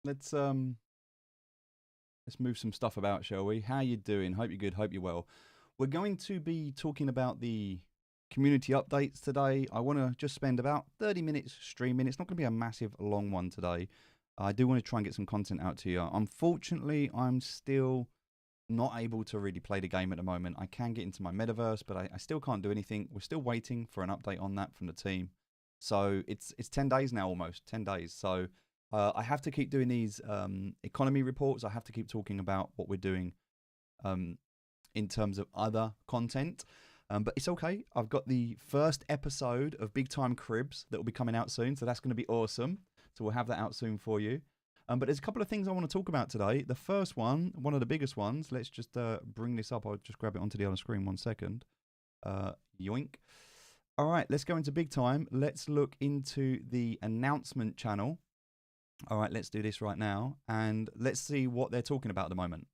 let's move some stuff about, shall we? How you doing? Hope you're good. Hope you're well. We're going to be talking about the community updates today. I want to just spend about 30 minutes streaming. It's not going to be a massive long one today. I do want to try and get some content out to you. Unfortunately, I'm still not able to really play the game at the moment. I can get into my metaverse, but I still can't do anything. We're still waiting for an update on that from the team. So it's 10 days now, almost 10 days. So I have to keep doing these economy reports. I have to keep talking about what we're doing in terms of other content. But it's okay. I've got the first episode of Big Time Cribs that will be coming out soon. So that's going to be awesome. So we'll have that out soon for you. But there's a couple of things I want to talk about today. The first one of the biggest ones, let's just bring this up. I'll just grab it onto the other screen 1 second. Yoink. All right, let's go into Big Time. Let's look into the announcement channel. All right, let's do this right now. And let's see what they're talking about at the moment.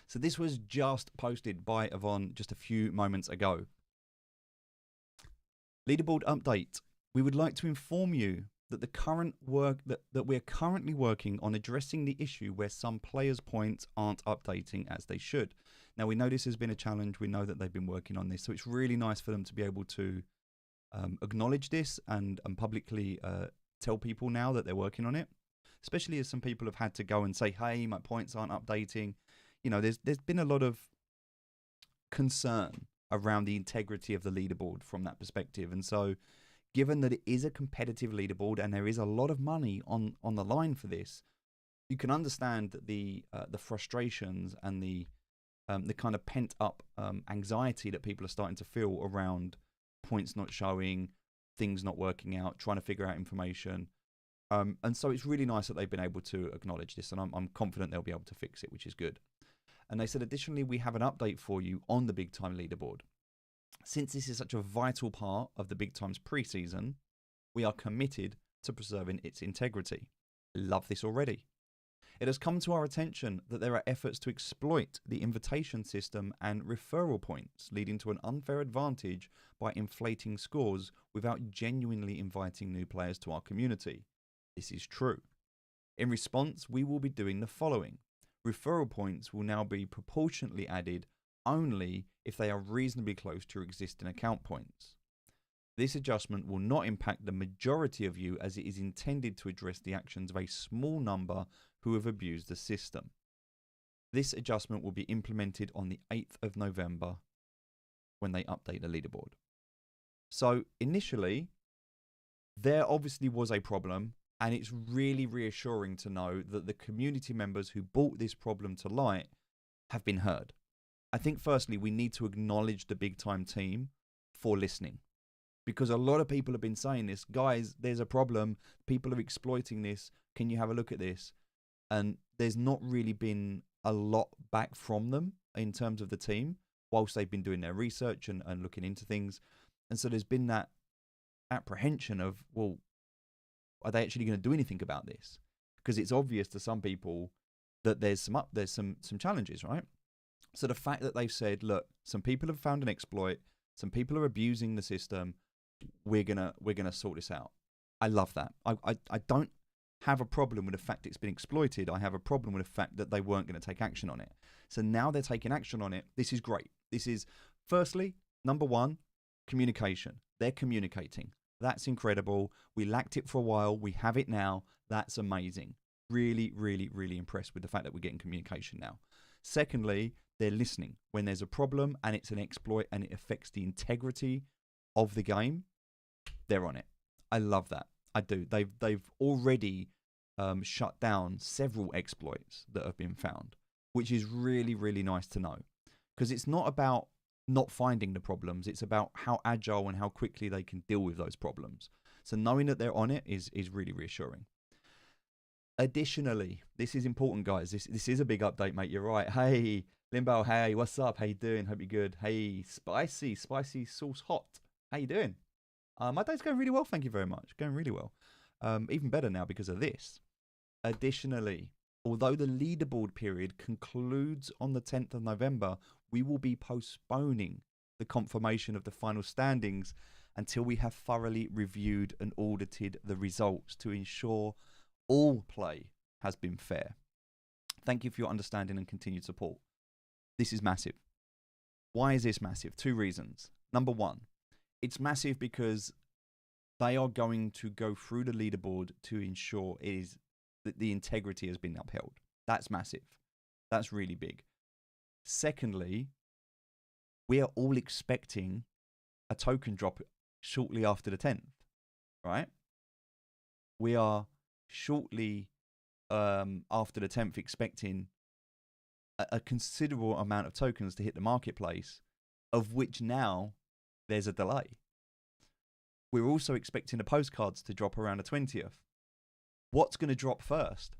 So this was just posted by Yvonne just a few moments ago. Leaderboard update. We would like to inform you that the current work that we're currently working on addressing the issue where some players' points aren't updating as they should. Now we know this has been a challenge. We know that they've been working on this, so it's really nice for them to be able to acknowledge this and publicly tell people now that they're working on it. Especially as some people have had to go and say, "Hey, my points aren't updating." You know, there's been a lot of concern around the integrity of the leaderboard from that perspective, and so given that it is a competitive leaderboard and there is a lot of money on the line for this, you can understand the frustrations and the kind of pent up anxiety that people are starting to feel around points not showing, things not working out, trying to figure out information. And so it's really nice that they've been able to acknowledge this, and I'm confident they'll be able to fix it, which is good. And they said, additionally, we have an update for you on the Big Time leaderboard. Since this is such a vital part of the Big Time's pre-season, we are committed to preserving its integrity. Love this already. It has come to our attention that there are efforts to exploit the invitation system and referral points, leading to an unfair advantage by inflating scores without genuinely inviting new players to our community. This is true. In response, we will be doing the following. Referral points will now be proportionately added only if they are reasonably close to your existing account points. This adjustment will not impact the majority of you as it is intended to address the actions of a small number who have abused the system. This adjustment will be implemented on the 8th of November when they update the leaderboard. So initially, there obviously was a problem, and it's really reassuring to know that the community members who brought this problem to light have been heard. I think firstly, we need to acknowledge the Big Time team for listening, because a lot of people have been saying this, guys, there's a problem, people are exploiting this, can you have a look at this? And there's not really been a lot back from them in terms of the team, whilst they've been doing their research and looking into things. And so there's been that apprehension of, well, are they actually going to do anything about this? Because it's obvious to some people that there's some challenges, right? So the fact that they've said, look, some people have found an exploit, some people are abusing the system, we're gonna sort this out. I love that. I don't have a problem with the fact it's been exploited. I have a problem with the fact that they weren't going to take action on it. So now they're taking action on it. This is great. This is, firstly, number one, communication. They're communicating. That's incredible. We lacked it for a while. We have it now. That's amazing. Really, really, really impressed with the fact that we're getting communication now. Secondly, they're listening. When there's a problem and it's an exploit and it affects the integrity of the game, they're on it. I love that. I do. They've already shut down several exploits that have been found, which is really, really nice to know. Because it's not about not finding the problems. It's about how agile and how quickly they can deal with those problems. So knowing that they're on it is really reassuring. Additionally, this is important, guys. This is a big update, mate. You're right. Hey, Limbo. Hey, what's up? How you doing? Hope you're good. Hey, spicy sauce hot. How you doing? My day's going really well. Thank you very much. Going really well. Even better now because of this. Additionally, although the leaderboard period concludes on the 10th of November, we will be postponing the confirmation of the final standings until we have thoroughly reviewed and audited the results to ensure all play has been fair. Thank you for your understanding and continued support. This is massive. Why is this massive? 2 reasons. Number 1, it's massive because they are going to go through the leaderboard to ensure that the integrity has been upheld. That's massive. That's really big. Secondly, we are all expecting a token drop shortly after the 10th, right? We are shortly after the 10th expecting a considerable amount of tokens to hit the marketplace, of which now there's a delay. We're also expecting the postcards to drop around the 20th. What's going to drop first?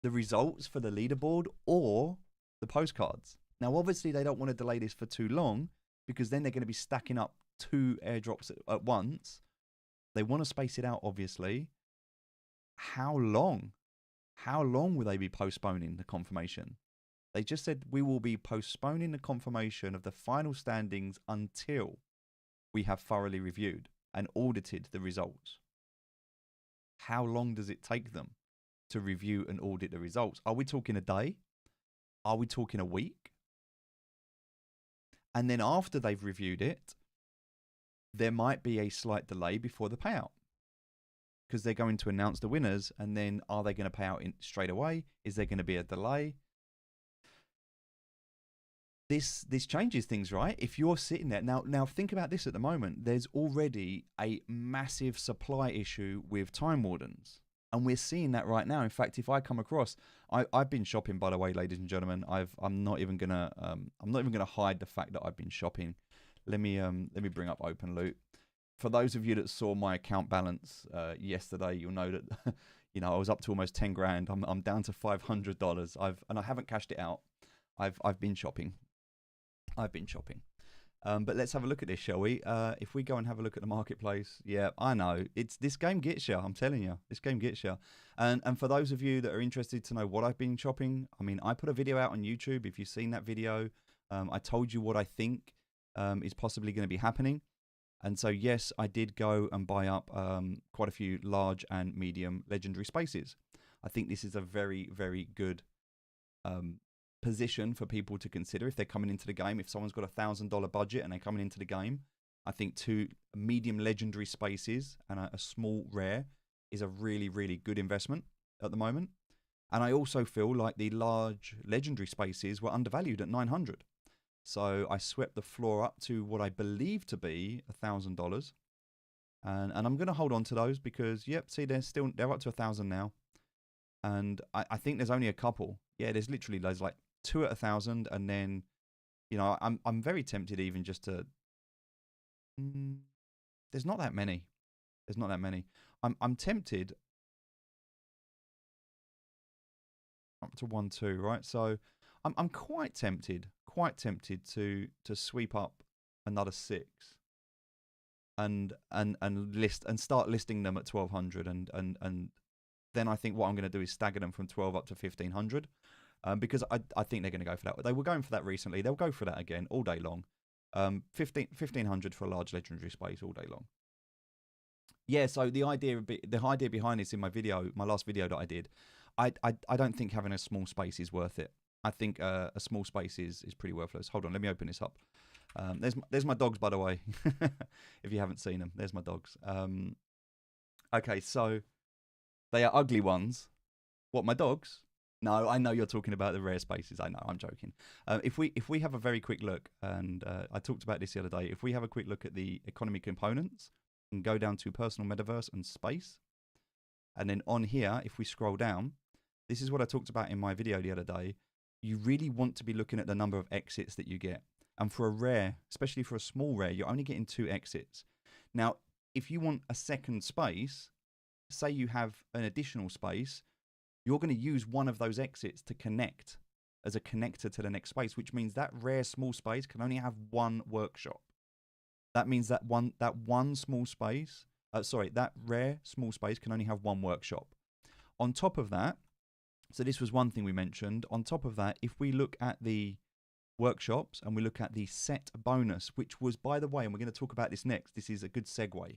The results for the leaderboard or the postcards? Now, obviously, they don't want to delay this for too long because then they're going to be stacking up 2 airdrops at once. They want to space it out, obviously. How long? How long will they be postponing the confirmation? They just said we will be postponing the confirmation of the final standings until we have thoroughly reviewed and audited the results. How long does it take them to review and audit the results? Are we talking a day? Are we talking a week? And then after they've reviewed it, there might be a slight delay before the payout because they're going to announce the winners, and then are they going to pay out straight away? Is there going to be a delay? This changes things, right? If you're sitting there now think about this. At the moment, there's already a massive supply issue with time wardens, and we're seeing that right now. In fact, if I come across, I've been shopping, by the way, ladies and gentlemen. I'm not even gonna hide the fact that I've been shopping. Let me bring up Open For those of you that saw my account balance yesterday, you'll know that I was up to almost 10 grand. I'm down to $500. I haven't cashed it out. I've been shopping. But let's have a look at this, shall we? If we go and have a look at the marketplace, yeah, I know this game gets you. I'm telling you, this game gets you. And for those of you that are interested to know what I've been shopping, I mean, I put a video out on YouTube. If you've seen that video, I told you what I think is possibly going to be happening. And so, yes, I did go and buy up quite a few large and medium legendary spaces. I think this is a very, very good position for people to consider if they're coming into the game. If someone's got $1,000 budget and they're coming into the game, I think 2 medium legendary spaces and a small rare is a really, really good investment at the moment. And I also feel like the large legendary spaces were undervalued at 900. So I swept the floor up to what I believe to be $1,000. And I'm going to hold on to those because, yep, see, they're up to 1,000 now. And I think there's only a couple. Yeah, there's like 2 at 1,000, and then, I'm very tempted even just to. There's not that many. I'm tempted up to 1, 2, right? So I'm quite tempted to sweep up another 6, and start listing them at 1,200, and then I think what I'm going to do is stagger them from 12 up to 1,500. Because I think they're going to go for that. They were going for that recently. They'll go for that again all day long. 1,500 for a large legendary space all day long. Yeah. So the idea behind this in my last video that I did, I don't think having a small space is worth it. I think a small space is pretty worthless. Hold on, let me open this up. There's my dogs, by the way. If you haven't seen them, there's my dogs. Okay, so they are ugly ones. What, my dogs? No, I know you're talking about the rare spaces. I know, I'm joking. If we have a very quick look, and I talked about this the other day, if we have a quick look at the economy components and go down to personal metaverse and space, and then on here, if we scroll down, this is what I talked about in my video the other day. You really want to be looking at the number of exits that you get. And for a rare, especially for a small rare, you're only getting 2 exits. Now, if you want a second space, say you have an additional space, you're going to use one of those exits to connect as a connector to the next space, which means that rare small space can only have 1 workshop. That means that that rare small space can only have 1 workshop. On top of that, so this was one thing we mentioned. On top of that, if we look at the workshops and we look at the set bonus, which was, by the way, and we're going to talk about this next. This is a good segue.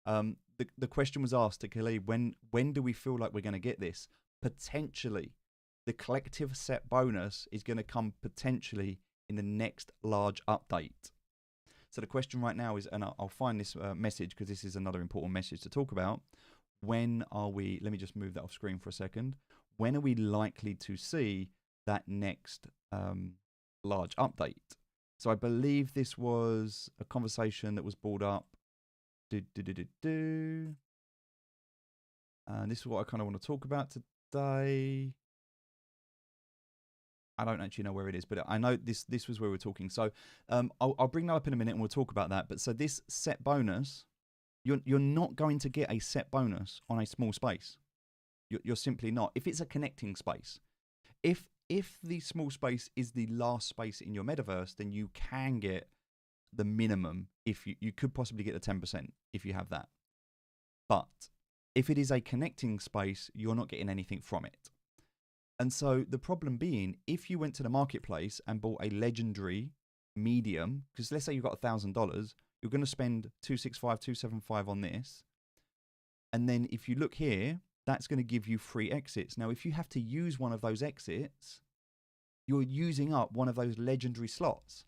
The question was asked to Khalid, when do we feel like we're going to get this? potentially. The collective set bonus is going to come potentially in the next large update. So the question right now is, and I'll find this message because this is another important message to talk about. When are we, let me just move that off screen for a second. When are we likely to see that next large update? So I believe this was a conversation that was brought up. And this is what I kind of want to talk about today. I don't actually know where it is, but I know this was where we're talking. So I'll bring that up in a minute and we'll talk about that. But so this set bonus, you're not going to get a set bonus on a small space. You're simply not. If it's a connecting space, if the small space is the last space in your metaverse, then you can get the minimum. If you could possibly get the 10% if you have that. But if it is a connecting space, you're not getting anything from it. And so the problem being, if you went to the marketplace and bought a legendary medium, because let's say you've got $1,000, you're going to spend $265 on this. And then if you look here, that's going to give you free exits. Now, if you have to use one of those exits, you're using up one of those legendary slots.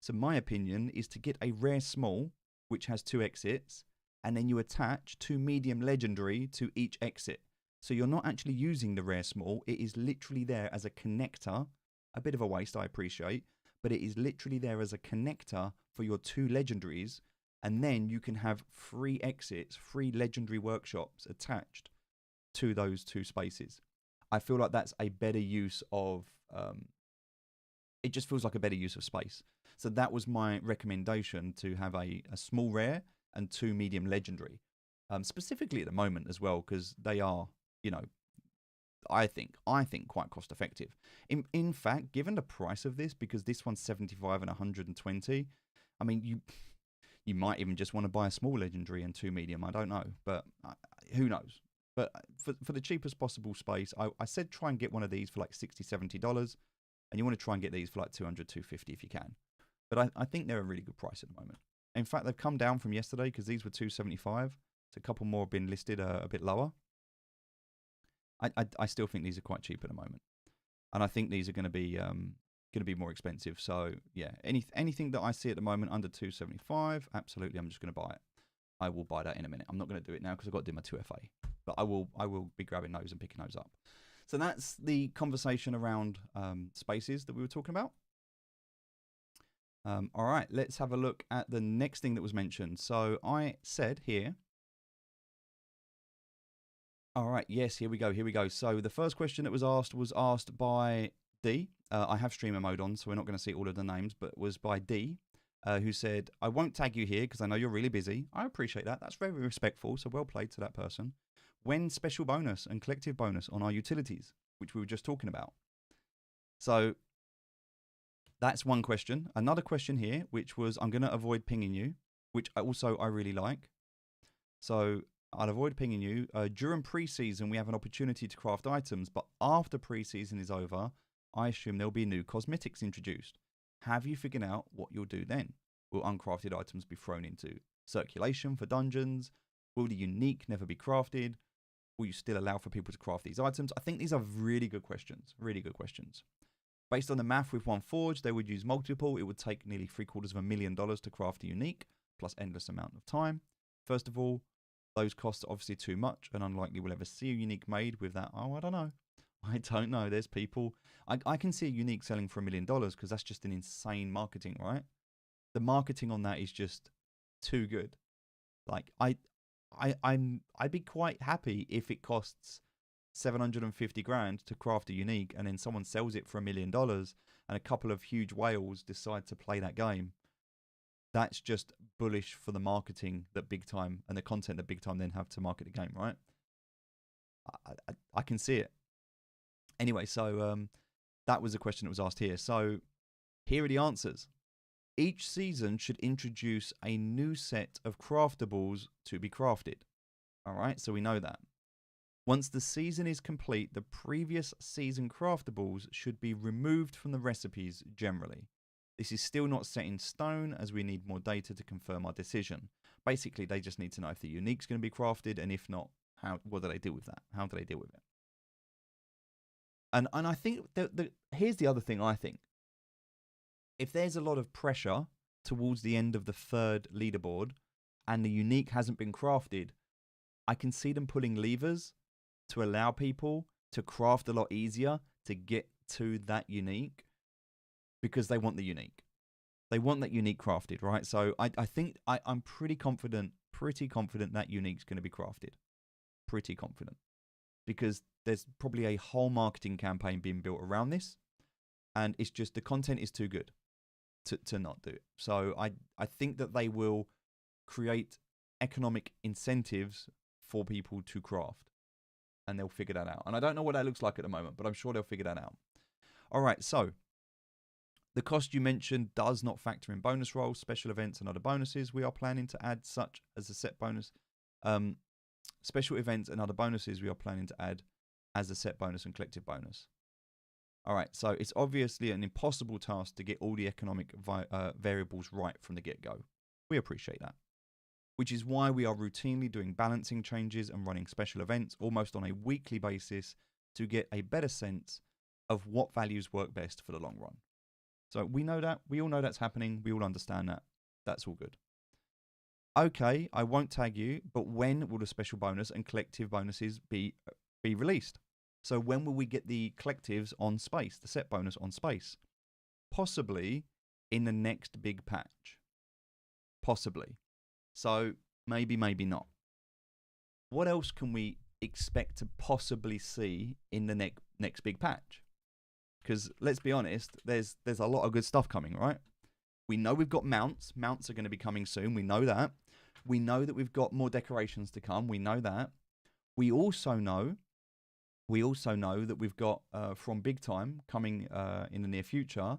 So my opinion is to get a rare small, which has 2 exits, and then you attach 2 medium legendary to each exit. So you're not actually using the rare small. It is literally there as a connector. A bit of a waste, I appreciate, but it is literally there as a connector for your 2 legendaries. And then you can have free exits, free legendary workshops attached to those 2 spaces. I feel like that's a better use of, it just feels like a better use of space. So that was my recommendation, to have a small rare and 2 medium legendary, specifically at the moment as well, because they are, you know, I think quite cost effective. In fact, given the price of this, because this one's 75 and 120, I mean, you might even just want to buy a small legendary and 2 medium. I don't know, but who knows? But for the cheapest possible space, I said try and get one of these for like $60, $70, and you want to try and get these for like $200, $250 if you can. But I think they're a really good price at the moment. In fact, they've come down from yesterday because these were $275. So a couple more have been listed a bit lower. I still think these are quite cheap at the moment, and I think these are going to be more expensive. So yeah, anything that I see at the moment under $275, absolutely, I'm just going to buy it. I will buy that in a minute. I'm not going to do it now because I've got to do my 2FA, but I will be grabbing those and picking those up. So that's the conversation around spaces that we were talking about. All right, let's have a look at the next thing that was mentioned. So I said here. All right, yes, here we go. So the first question that was asked by D. I have streamer mode on, so we're not going to see all of the names, but was by D, who said, I won't tag you here because I know you're really busy. I appreciate that. That's very respectful, so well played to that person. When special bonus and collective bonus on our utilities, which we were just talking about. So that's one question. Another question here, which was, I'm going to avoid pinging you, which I really like. So I'll avoid pinging you. During pre-season, we have an opportunity to craft items, but after pre-season is over, I assume there'll be new cosmetics introduced. Have you figured out what you'll do then? Will uncrafted items be thrown into circulation for dungeons? Will the unique never be crafted? Will you still allow for people to craft these items? I think these are really good questions. Really good questions. Based on the math with one forge, they would use multiple. It would take nearly $750,000 to craft a unique, plus endless amount of time. First of all, those costs are obviously too much and unlikely we'll ever see a unique made with that. Oh, I don't know. There's people. I can see a unique selling for $1 million because that's just an insane marketing, right? The marketing on that is just too good. Like I'd be quite happy if it costs $750,000 to craft a unique, and then someone sells it for $1 million, and a couple of huge whales decide to play that game. That's just bullish for the marketing that BIGTIME and the content that BIGTIME then have to market the game, right? I can see it. Anyway, so that was a question that was asked here. So here are the answers. Each season should introduce a new set of craftables to be crafted. All right, so we know that. Once the season is complete, the previous season craftables should be removed from the recipes generally. This is still not set in stone as we need more data to confirm our decision. Basically, they just need to know if the unique's going to be crafted, and if not, what do they deal with that? How do they deal with it? And I think here's the other thing I think. If there's a lot of pressure towards the end of the third leaderboard and the unique hasn't been crafted, I can see them pulling levers to allow people to craft a lot easier to get to that unique because they want the unique. They want that unique crafted, right? So I think I'm pretty confident that unique's going to be crafted. Pretty confident. Because there's probably a whole marketing campaign being built around this. And it's just the content is too good to not do it. So I think that they will create economic incentives for people to craft. And they'll figure that out. And I don't know what that looks like at the moment, but I'm sure they'll figure that out. All right, so the cost you mentioned does not factor in bonus rolls, special events, and other bonuses. We are planning to add such as a set bonus. Special events and other bonuses we are planning to add as a set bonus and collective bonus. All right, so it's obviously an impossible task to get all the economic variables right from the get-go. We appreciate that. Which is why we are routinely doing balancing changes and running special events almost on a weekly basis to get a better sense of what values work best for the long run. So we know that. We all know that's happening. We all understand that. That's all good. Okay, I won't tag you, but when will the special bonus and collective bonuses be released? So when will we get the collectives on space, the set bonus on space? Possibly in the next big patch. Possibly. So maybe, maybe not. What else can we expect to possibly see in the next big patch? Because let's be honest, there's a lot of good stuff coming, right? We know we've got mounts. Mounts are going to be coming soon. We know that. We know that we've got more decorations to come. We know that. We also know that we've got from BIGTIME coming in the near future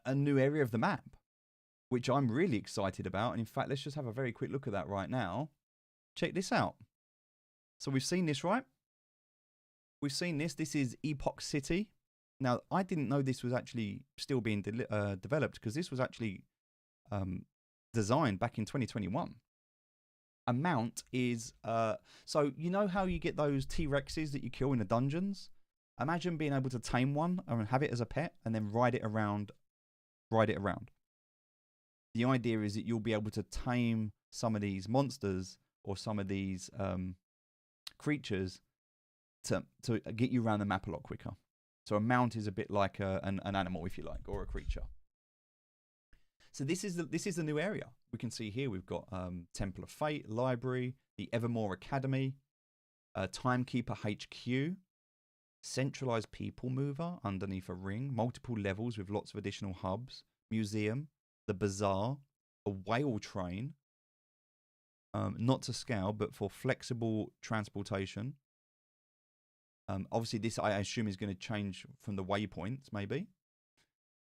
a new area of the map, which I'm really excited about. And in fact, let's just have a very quick look at that right now. Check this out. So we've seen this, right? We've seen this. This is Epoch City. Now, I didn't know this was actually still being developed because this was actually designed back in 2021. A mount is, so you know how you get those T-Rexes that you kill in the dungeons? Imagine being able to tame one and have it as a pet and then ride it around. The idea is that you'll be able to tame some of these monsters or some of these creatures to get you around the map a lot quicker. So a mount is a bit like an animal, if you like, or a creature. So this is the new area. We can see here we've got Temple of Fate, Library, the Evermore Academy, Timekeeper HQ, Centralized People Mover underneath a ring, multiple levels with lots of additional hubs, Museum, the Bazaar, a whale train, not to scale, but for flexible transportation. Obviously, this I assume is going to change from the waypoints, maybe.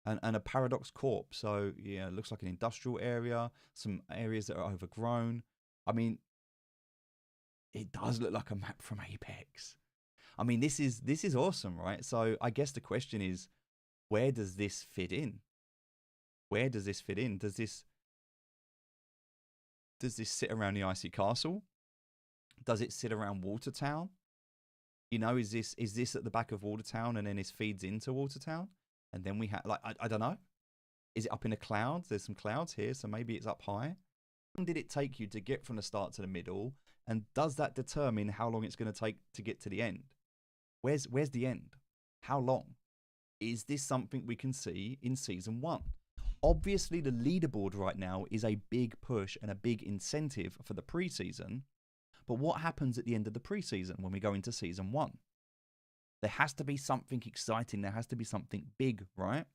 And a Paradox Corp. So, yeah, it looks like an industrial area, some areas that are overgrown. I mean, it does look like a map from Apex. I mean, this is awesome, right? So I guess the question is, where does this fit in? Where does this fit in? Does this sit around the Icy Castle? Does it sit around Watertown? You know, is this at the back of Watertown and then this feeds into Watertown? And then we have, like, I don't know. Is it up in the clouds? There's some clouds here, so maybe it's up high. How long did it take you to get from the start to the middle? And does that determine how long it's going to take to get to the end? Where's the end? How long? Is this something we can see in Season 1? Obviously, the leaderboard right now is a big push and a big incentive for the preseason. But what happens at the end of the preseason when we go into Season 1? There has to be something exciting. There has to be something big, right?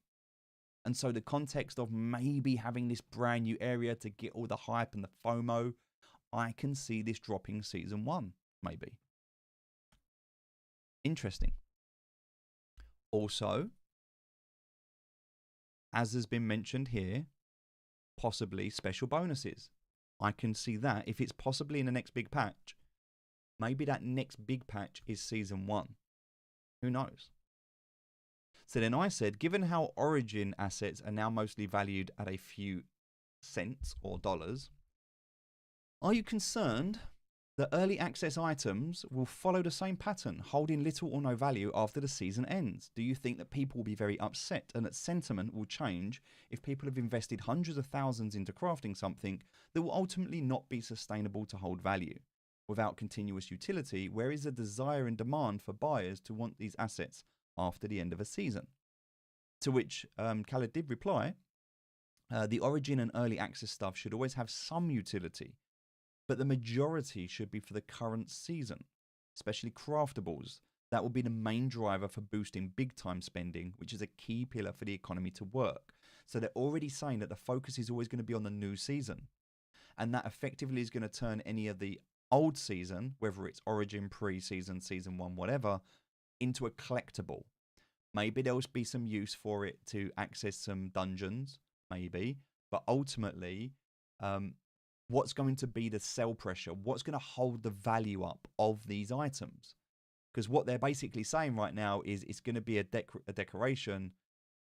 And so the context of maybe having this brand new area to get all the hype and the FOMO, I can see this dropping Season 1, maybe. Interesting. Also, as has been mentioned here, possibly special bonuses. I can see that. If it's possibly in the next big patch, maybe that next big patch is Season 1. Who knows? So then I said, given how Origin assets are now mostly valued at a few cents or dollars, are you concerned The early access items will follow the same pattern, holding little or no value after the season ends. Do you think that people will be very upset and that sentiment will change if people have invested hundreds of thousands into crafting something that will ultimately not be sustainable to hold value? Without continuous utility, where is the desire and demand for buyers to want these assets after the end of a season? To which Khaled did reply, the origin and early access stuff should always have some utility, but the majority should be for the current season, especially craftables. That will be the main driver for boosting big time spending, which is a key pillar for the economy to work. So they're already saying that the focus is always going to be on the new season. And that effectively is going to turn any of the old season, whether it's origin, pre-season, season one, whatever, into a collectible. Maybe there'll be some use for it to access some dungeons, maybe. But ultimately, what's going to be the sell pressure? What's going to hold the value up of these items? Because what they're basically saying right now is it's going to be a decoration.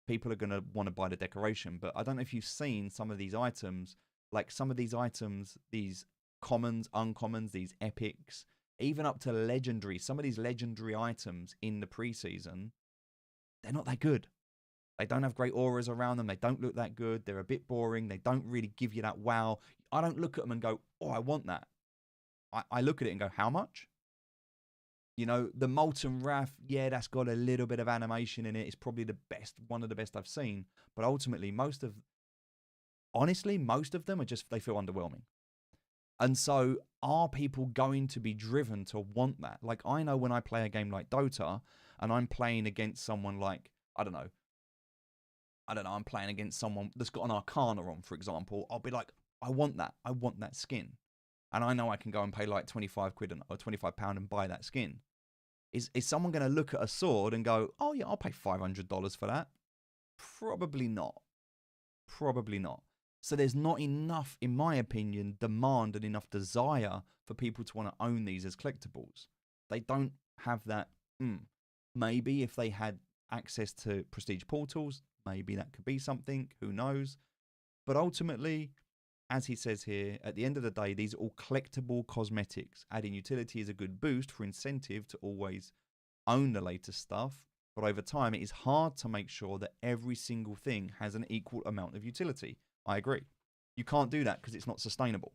People are going to want to buy the decoration. But I don't know if you've seen some of these items, like some of these items, these commons, uncommons, these epics, even up to legendary. Some of these legendary items in the preseason, they're not that good. They don't have great auras around them. They don't look that good. They're a bit boring. They don't really give you that wow. I don't look at them and go, oh, I want that. I look at it and go, how much? You know, the Molten Wrath, yeah, that's got a little bit of animation in it. It's probably the best, one of the best I've seen. But ultimately, honestly, most of them are just, they feel underwhelming. And so are people going to be driven to want that? Like, I know when I play a game like Dota and I'm playing against someone like, I don't know, I'm playing against someone that's got an Arcana on, for example, I'll be like, I want that skin. And I know I can go and pay like 25 quid or 25 pound and buy that skin. Is someone going to look at a sword and go, oh yeah, I'll pay $500 for that? Probably not. Probably not. So there's not enough, in my opinion, demand and enough desire for people to want to own these as collectibles. They don't have that. Maybe if they had access to prestige portals, maybe that could be something. Who knows? But ultimately, as he says here, at the end of the day, these are all collectible cosmetics. Adding utility is a good boost for incentive to always own the latest stuff. But over time, it is hard to make sure that every single thing has an equal amount of utility. I agree. You can't do that because it's not sustainable.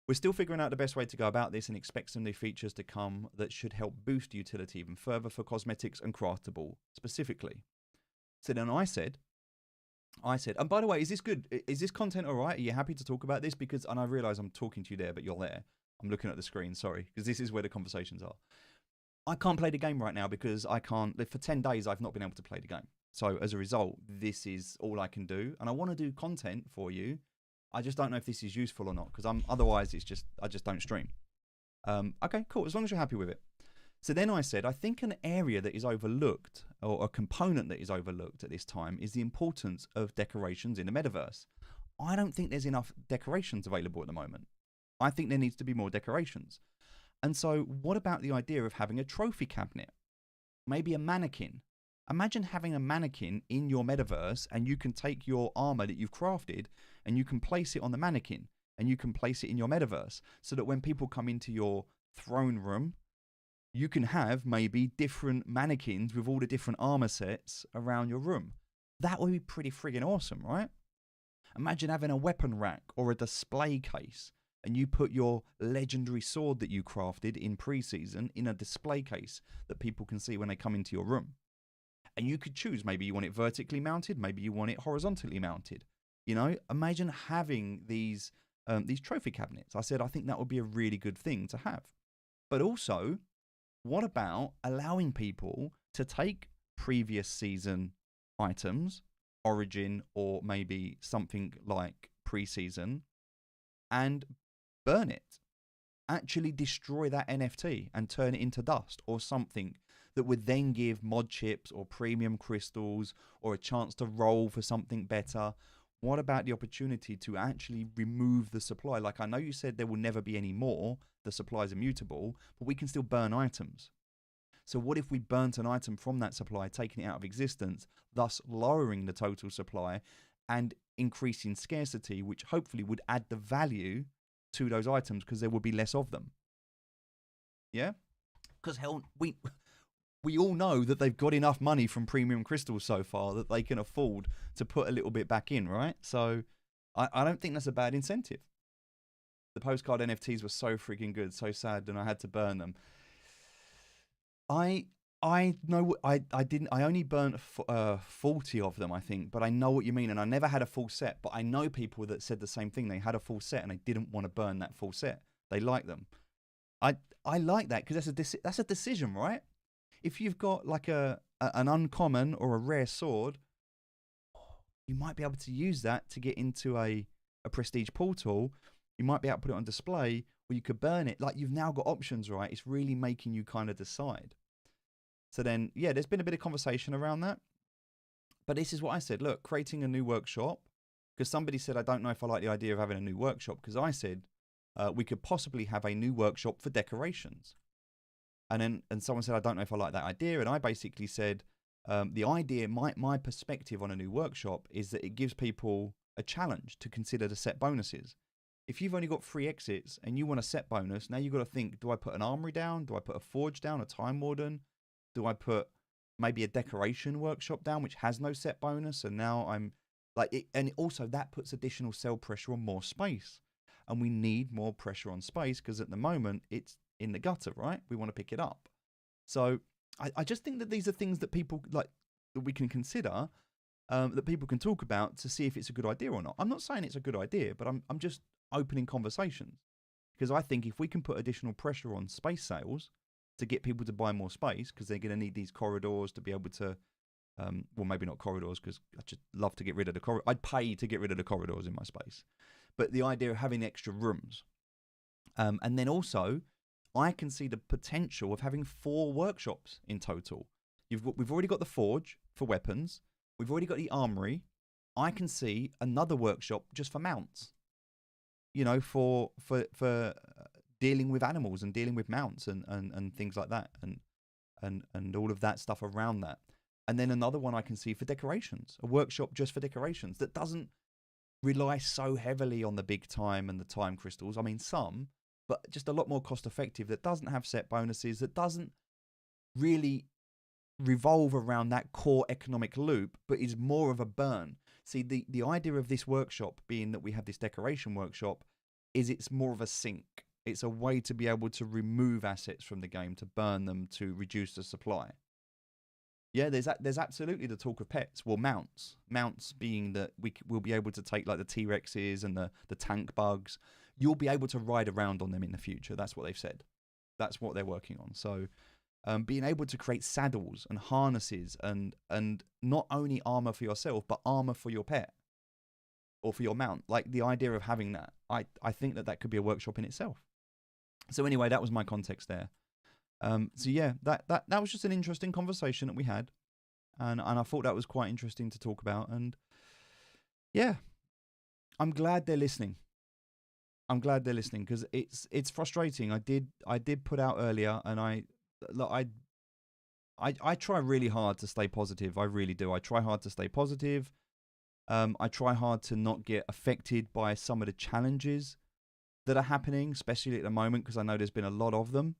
We're still figuring out the best way to go about this and expect some new features to come that should help boost utility even further for cosmetics and craftable specifically. So then I said, and by the way, is this good? Is this content all right? Are you happy to talk about this? Because, and I realize I'm talking to you there, but you're there. I'm looking at the screen, sorry, because this is where the conversations are. I can't play the game right now because I can't, for 10 days, I've not been able to play the game. So as a result, this is all I can do. And I want to do content for you. I just don't know if this is useful or not because otherwise I just don't stream. Okay, cool. As long as you're happy with it. So then I said, I think an area that is overlooked or a component that is overlooked at this time is the importance of decorations in the metaverse. I don't think there's enough decorations available at the moment. I think there needs to be more decorations. And so what about the idea of having a trophy cabinet? Maybe a mannequin. Imagine having a mannequin in your metaverse and you can take your armor that you've crafted and you can place it on the mannequin and you can place it in your metaverse so that when people come into your throne room, you can have maybe different mannequins with all the different armor sets around your room. That would be pretty friggin' awesome, right? Imagine having a weapon rack or a display case and you put your legendary sword that you crafted in pre-season in a display case that people can see when they come into your room. And you could choose, maybe you want it vertically mounted, maybe you want it horizontally mounted. You know, imagine having these trophy cabinets. I said, I think that would be a really good thing to have. But also, what about allowing people to take previous season items, origin, or maybe something like pre-season, and burn it? Actually destroy that NFT and turn it into dust or something that would then give mod chips or premium crystals or a chance to roll for something better. What about the opportunity to actually remove the supply? Like, I know you said there will never be any more, the supply is immutable, but we can still burn items. So what if we burnt an item from that supply, taking it out of existence, thus lowering the total supply and increasing scarcity, which hopefully would add the value to those items because there would be less of them. Yeah? Because hell, we all know that they've got enough money from premium crystals so far that they can afford to put a little bit back in, right? So I don't think that's a bad incentive. The postcard NFTs were so freaking good, so sad, and I had to burn them. I know I only burnt 40 of them, I think, but I know what you mean, and I never had a full set, but I know people that said the same thing. They had a full set and they didn't want to burn that full set. They like them. I like that because that's a decision, right? If you've got like an uncommon or a rare sword, you might be able to use that to get into a prestige portal. You might be able to put it on display, or you could burn it. Like, you've now got options, right? It's really making you kind of decide. So then, yeah, there's been a bit of conversation around that. But this is what I said. Look, creating a new workshop, because somebody said, I don't know if I like the idea of having a new workshop, because I said we could possibly have a new workshop for decorations. And someone said, I don't know if I like that idea. And I basically said, the idea, my perspective on a new workshop is that it gives people a challenge to consider the set bonuses. If you've only got 3 exits and you want a set bonus, now you've got to think, do I put an armory down? Do I put a forge down, a time warden? Do I put maybe a decoration workshop down, which has no set bonus? And now I'm like, and also that puts additional sell pressure on more space. And we need more pressure on space because at the moment it's in the gutter, right? We want to pick it up. So I just think that these are things that people like, that we can consider, that people can talk about to see if it's a good idea or not. I'm not saying it's a good idea, but I'm just opening conversations, because I think if we can put additional pressure on space sales to get people to buy more space, because they're going to need these corridors to be able to, well, maybe not corridors, because I just love to get rid of the corridors. I'd pay to get rid of the corridors in my space. But the idea of having extra rooms. And then also, I can see the potential of having 4 workshops in total. We've already got the forge for weapons. We've already got the armory. I can see another workshop just for mounts. You know, for dealing with animals and dealing with mounts and things like that, and all of that stuff around that. And then another one I can see for decorations, a workshop just for decorations that doesn't rely so heavily on the big time and the time crystals. I mean, some, but just a lot more cost effective, that doesn't have set bonuses, that doesn't really revolve around that core economic loop, but is more of a burn. See, the idea of this workshop being that we have this decoration workshop is it's more of a sink. It's a way to be able to remove assets from the game, to burn them, to reduce the supply. Yeah, there's absolutely the talk of pets. Well, mounts being that we'll be able to take like the T-Rexes and the tank bugs. You'll be able to ride around on them in the future. That's what they've said. That's what they're working on. So being able to create saddles and harnesses and not only armor for yourself, but armor for your pet or for your mount. Like, the idea of having that, I think that could be a workshop in itself. So anyway, that was my context there. So yeah, that was just an interesting conversation that we had, and I thought that was quite interesting to talk about. And yeah, I'm glad they're listening. I'm glad they're listening, because it's frustrating. I did put out earlier, and I try really hard to stay positive. I really do. I try hard to stay positive. I try hard to not get affected by some of the challenges that are happening, especially at the moment, because I know there's been a lot of them.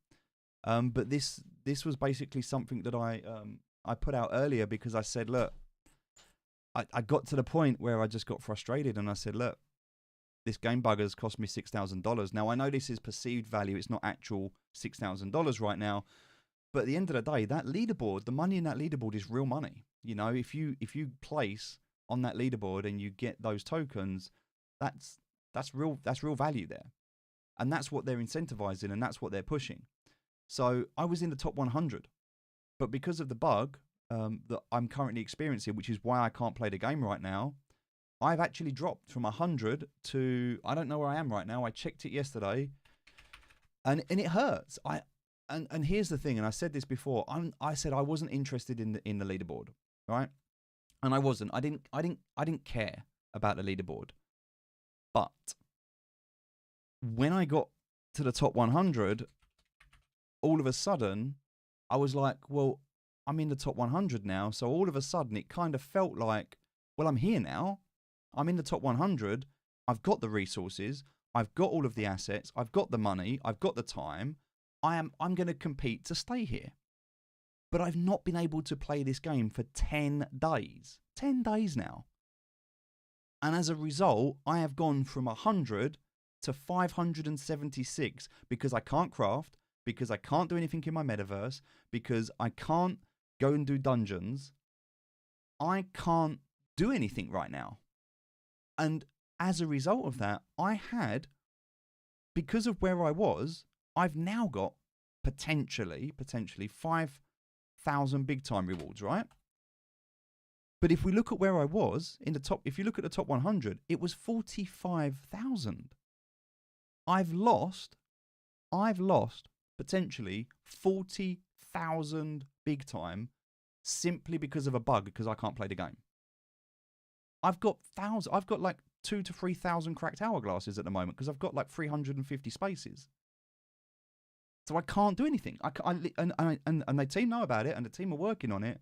But this was basically something that I put out earlier, because I said, look, I got to the point where I just got frustrated, and I said, look, this game bugger's cost me $6,000. Now, I know this is perceived value. It's not actual $6,000 right now. But at the end of the day, that leaderboard, the money in that leaderboard is real money. You know, if you place on that leaderboard and you get those tokens, that's real value there. And that's what they're incentivizing, and that's what they're pushing. So I was in the top 100, but because of the bug that I'm currently experiencing, which is why I can't play the game right now, I've actually dropped from 100 to, I don't know where I am right now. I checked it yesterday, and it hurts. And here's the thing, and I said this before. I said I wasn't interested in the leaderboard, right? And I wasn't. I didn't care about the leaderboard. But when I got to the top 100, all of a sudden, I was like, well, I'm in the top 100 now. So all of a sudden, it kind of felt like, well, I'm here now. I'm in the top 100. I've got the resources. I've got all of the assets. I've got the money. I've got the time. I'm going to compete to stay here. But I've not been able to play this game for 10 days. 10 days now. And as a result, I have gone from 100 to 576 because I can't craft, because I can't do anything in my metaverse, because I can't go and do dungeons. I can't do anything right now. And as a result of that, because of where I was, I've now got potentially 5,000 big time rewards, right? But if we look at where I was in the top, if you look at the top 100, it was 45,000. I've lost potentially 40,000 big time simply because of a bug, because I can't play the game. I've got like 2,000 to 3,000 cracked hourglasses at the moment because I've got like 350 spaces. So I can't do anything. And the team know about it, and the team are working on it.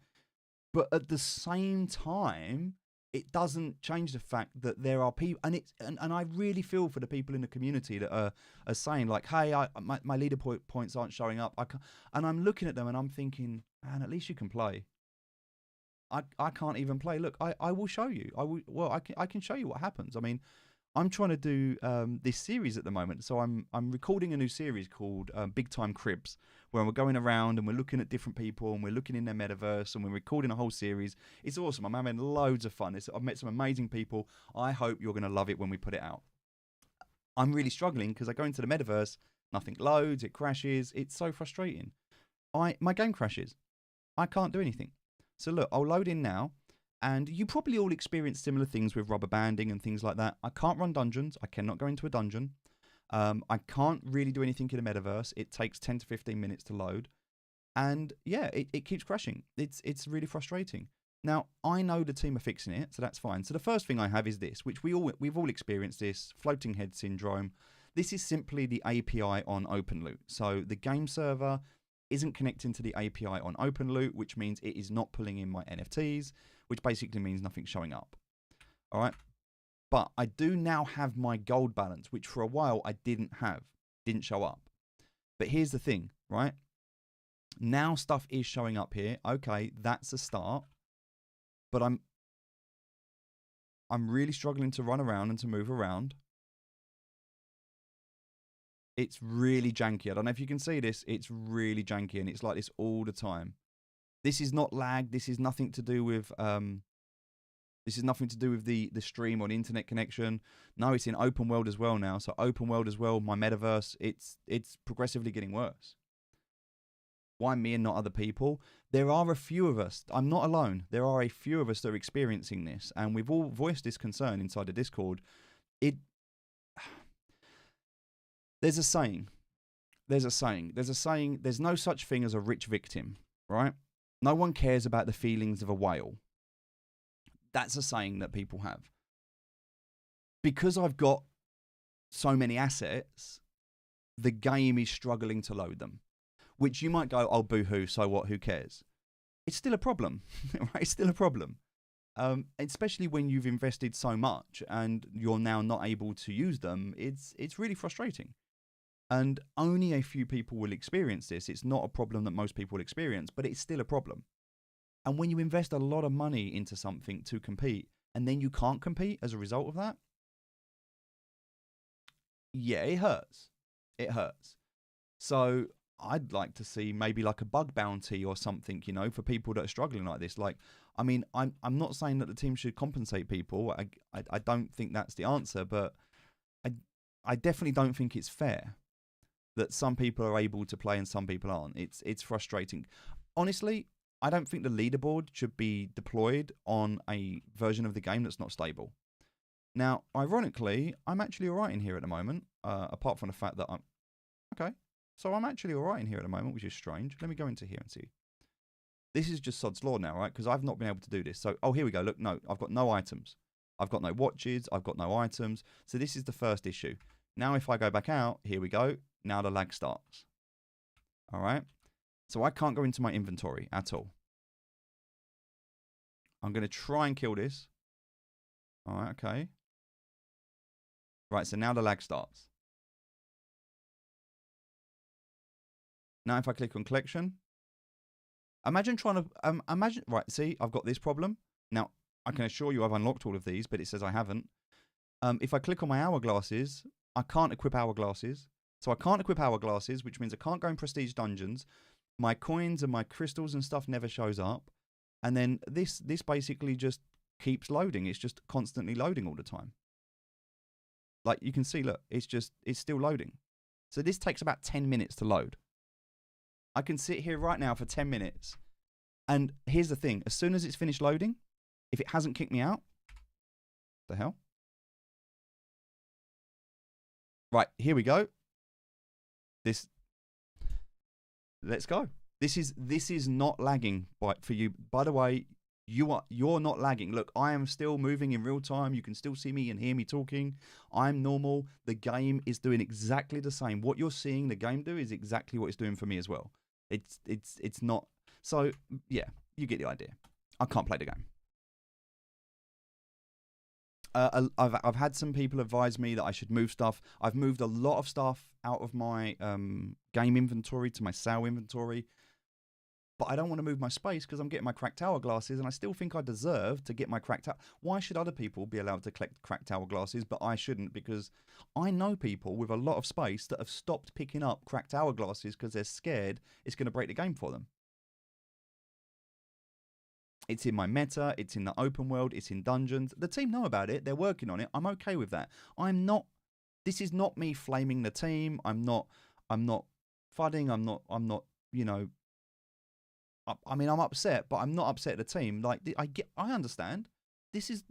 But at the same time, it doesn't change the fact that there are people, and I really feel for the people in the community that are saying like, "Hey, my leader points aren't showing up." And I'm looking at them and I'm thinking, man, at least you can play. I can't even play. Look, I will show you. I can show you what happens. I mean, I'm trying to do this series at the moment. So I'm recording a new series called Big Time Cribs, where we're going around and we're looking at different people and we're looking in their metaverse and we're recording a whole series. It's awesome. I'm having loads of fun. I've met some amazing people. I hope you're going to love it when we put it out. I'm really struggling because I go into the metaverse, nothing loads, it crashes. It's so frustrating. My game crashes. I can't do anything. So look, I'll load in now. And you probably all experience similar things with rubber banding and things like that. I can't run dungeons. I cannot go into a dungeon. I can't really do anything in a metaverse. It takes 10 to 15 minutes to load. And yeah, it keeps crashing. It's really frustrating. Now, I know the team are fixing it, so that's fine. So the first thing I have is this, which we've all experienced this, floating head syndrome. This is simply the API on OpenLoot. So the game server isn't connecting to the API on OpenLoot, which means it is not pulling in my NFTs, which basically means nothing's showing up. All right. But I do now have my gold balance, which for a while I didn't show up. But here's the thing, right? Now stuff is showing up here. Okay, that's a start. But I'm really struggling to run around and to move around. It's really janky. I don't know if you can see this. It's really janky, and it's like this all the time. This is not lag. This is nothing to do with the stream or the internet connection. No, it's in open world as well now. So open world as well. My metaverse. It's progressively getting worse. Why me and not other people? There are a few of us. I'm not alone. There are a few of us that are experiencing this, and we've all voiced this concern inside the Discord. There's a saying. There's no such thing as a rich victim, right? No one cares about the feelings of a whale. That's a saying that people have. Because I've got so many assets, the game is struggling to load them. Which you might go, oh, boo-hoo, so what, who cares? It's still a problem, right? It's still a problem. Especially when you've invested so much and you're now not able to use them, it's really frustrating. And only a few people will experience this. It's not a problem that most people will experience, but it's still a problem. And when you invest a lot of money into something to compete, and then you can't compete as a result of that, yeah, it hurts. It hurts. So I'd like to see maybe like a bug bounty or something, you know, for people that are struggling like this. Like, I mean, I'm not saying that the team should compensate people. I don't think that's the answer, but I definitely don't think it's fair that some people are able to play and some people aren't. It's frustrating. Honestly, I don't think the leaderboard should be deployed on a version of the game that's not stable. Now, ironically, I'm actually all right in here at the moment, apart from the fact that I'm... Okay, so I'm actually all right in here at the moment, which is strange. Let me go into here and see. This is just sod's law now, right? Because I've not been able to do this. So, oh, here we go. Look, no, I've got no items. I've got no watches. I've got no items. So this is the first issue. Now, if I go back out, here we go. Now the lag starts. All right. So I can't go into my inventory at all. I'm going to try and kill this. All right. Okay. Right, so now the lag starts. Now if I click on collection, imagine trying to, right, see, I've got this problem. Now, I can assure you I've unlocked all of these, but it says I haven't. If I click on my hourglasses, I can't equip hourglasses. So I can't equip hourglasses, which means I can't go in prestige dungeons. My coins and my crystals and stuff never shows up. And then this basically just keeps loading. It's just constantly loading all the time. Like you can see, look, it's still loading. So this takes about 10 minutes to load. I can sit here right now for 10 minutes. And here's the thing. As soon as it's finished loading, if it hasn't kicked me out, the hell? Right, here we go. Let's go. This is not lagging for you. By the way, you're not lagging. Look, I am still moving in real time. You can still see me and hear me talking. I'm normal. The game is doing exactly the same. What you're seeing the game do is exactly what it's doing for me as well. It's not. So yeah, you get the idea. I can't play the game. I've had some people advise me that I should move stuff. I've moved a lot of stuff out of my game inventory to my sale inventory. But I don't want to move my space because I'm getting my cracked hourglasses, and I still think I deserve to get my cracked out. Why should other people be allowed to collect cracked hourglasses, but I shouldn't? Because I know people with a lot of space that have stopped picking up cracked hourglasses because they're scared it's going to break the game for them. It's in my meta, it's in the open world, it's in dungeons. The team know about it, they're working on it. I'm okay with that. This is not me flaming the team. I'm not fudding, I'm not, you know, I mean, I'm upset, but I'm not upset at the team. Like, I understand. These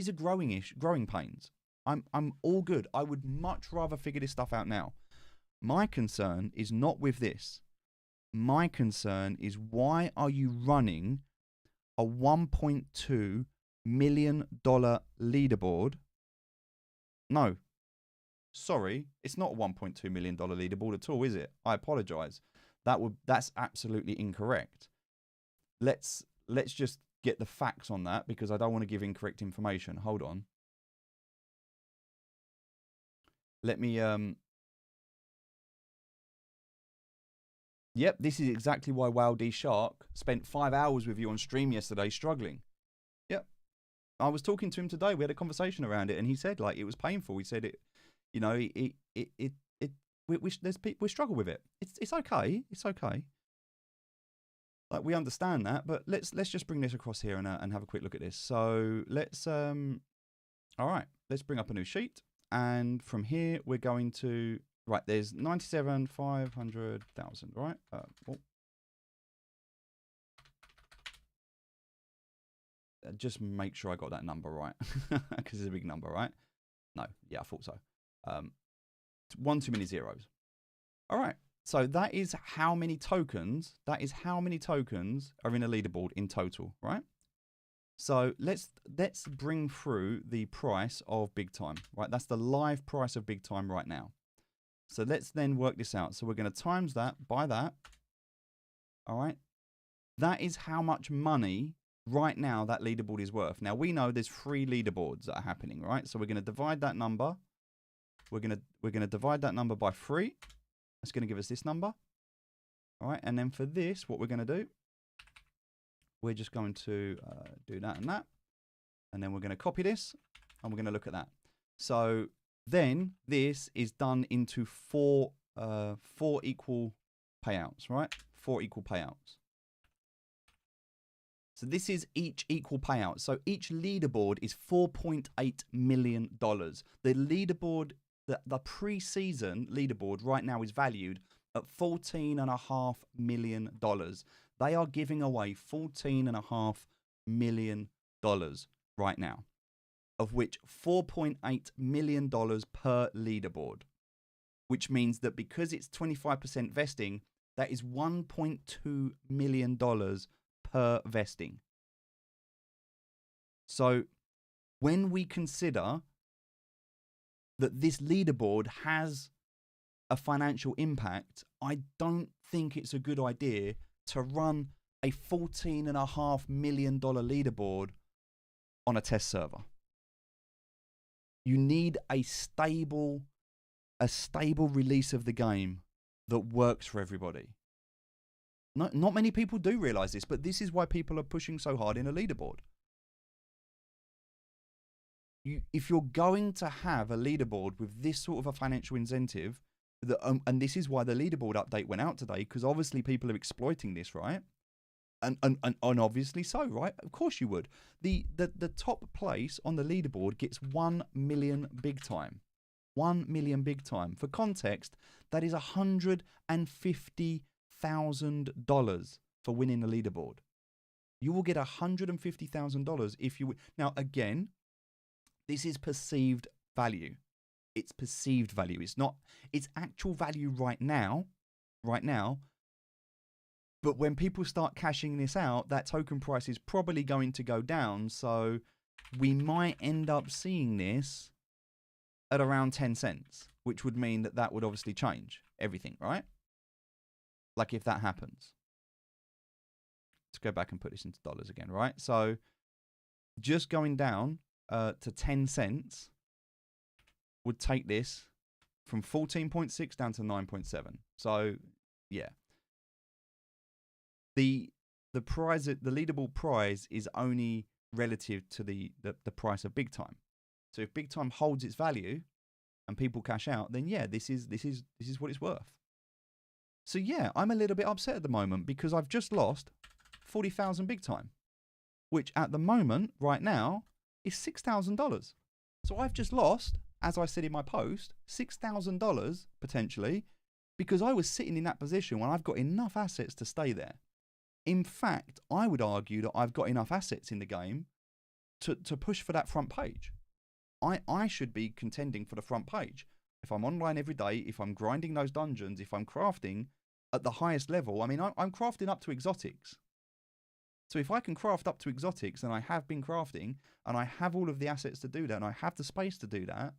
are growing pains. I'm all good. I would much rather figure this stuff out now. My concern is not with this. My concern is, why are you running a $1.2 million leaderboard? No. Sorry, it's not a $1.2 million leaderboard at all, is it? I apologize. That's absolutely incorrect. Let's just get the facts on that, because I don't want to give incorrect information. Hold on. Let me Yep, this is exactly why WowD Shark spent 5 hours with you on stream yesterday struggling. Yep. I was talking to him today. We had a conversation around it, and he said, like, it was painful. He said it, you know, we struggle with it. It's okay. It's okay. Like, we understand that, but let's just bring this across here and have a quick look at this. So let's all right, let's bring up a new sheet, and from here we're going to, right, there's 97,500,000, right? Just make sure I got that number right, because it's a big number, right? No, yeah, I thought so. One too many zeros. All right, so that is how many tokens. That is how many tokens are in a leaderboard in total, right? So let's bring through the price of BIGTIME, right? That's the live price of BIGTIME right now. So let's then work this out. So we're going to times that by that. All right. That is how much money right now that leaderboard is worth. Now we know there's 3 leaderboards that are happening, right? So we're going to divide that number. We're going to divide that number by 3. That's going to give us this number. All right. And then for this, what we're going to do, we're just going to do that and that. And then we're going to copy this, and we're going to look at that. So then this is done into 4 equal payouts, right? 4 equal payouts. So this is each equal payout. So each leaderboard is $4.8 million. The leaderboard, the pre-season leaderboard right now is valued at $14.5 million. They are giving away $14.5 million right now, of which $4.8 million per leaderboard, which means that because it's 25% vesting, that is $1.2 million per vesting. So when we consider that this leaderboard has a financial impact, I don't think it's a good idea to run a $14.5 million leaderboard on a test server. You need a stable release of the game that works for everybody. Not many people do realize this, but this is why people are pushing so hard in a leaderboard. If you're going to have a leaderboard with this sort of a financial incentive, and this is why the leaderboard update went out today, because obviously people are exploiting this, right? And obviously so, right? Of course you would. The top place on the leaderboard gets 1 million big time. 1 million big time. For context, that is $150,000 for winning the leaderboard. You will get $150,000 if you win. Now, again, this is perceived value. It's perceived value. It's not, it's actual value right now. But when people start cashing this out, that token price is probably going to go down. So we might end up seeing this at around 10 cents, which would mean that would obviously change everything, right? Like if that happens. Let's go back and put this into dollars again, right? So just going down to 10 cents would take this from 14.6 down to 9.7. So yeah. The prize, the leaderboard prize is only relative to the price of big time. So if big time holds its value and people cash out, then yeah, this is what it's worth. So yeah, I'm a little bit upset at the moment because I've just lost 40,000 big time, which at the moment right now is $6,000. So I've just lost, as I said in my post, $6,000 potentially because I was sitting in that position when I've got enough assets to stay there. In fact, I would argue that I've got enough assets in the game to push for that front page. I should be contending for the front page. If I'm online every day, if I'm grinding those dungeons, if I'm crafting at the highest level, I mean, I'm crafting up to exotics. So if I can craft up to exotics, and I have been crafting, and I have all of the assets to do that, and I have the space to do that,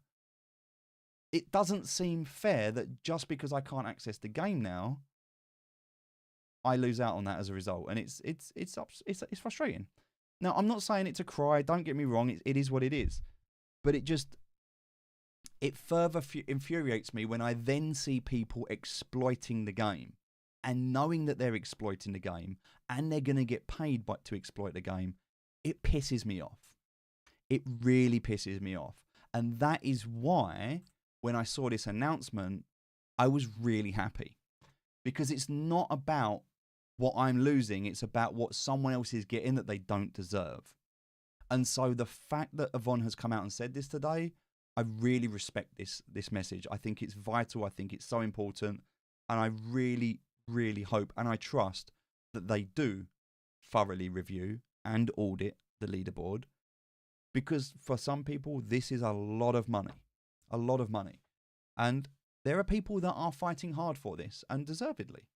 it doesn't seem fair that just because I can't access the game now, I lose out on that as a result, and it's frustrating. Now, I'm not saying it to cry. Don't get me wrong. It is what it is, but it further infuriates me when I then see people exploiting the game, and knowing that they're exploiting the game, and they're going to get paid to exploit the game. It pisses me off. It really pisses me off, and that is why when I saw this announcement, I was really happy, because it's not about what I'm losing, it's about what someone else is getting that they don't deserve. And so the fact that Yvonne has come out and said this today, I really respect this message. I think it's vital. I think it's so important. And I really, really hope and I trust that they do thoroughly review and audit the leaderboard. Because for some people, this is a lot of money. A lot of money. And there are people that are fighting hard for this, and deservedly.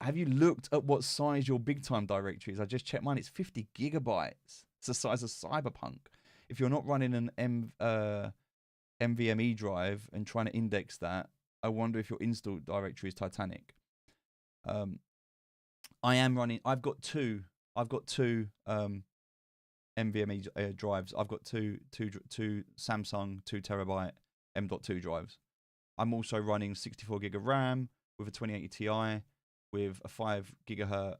Have you looked at what size your big time directory is? I just checked mine. It's 50 gigabytes. It's the size of Cyberpunk. If you're not running an NVMe drive and trying to index that, I wonder if your install directory is Titanic. I am running. I've got two NVMe drives. I've got two Samsung 2 terabyte M.2 drives. I'm also running 64 gig of RAM with a 2080 Ti with a 5 gigahertz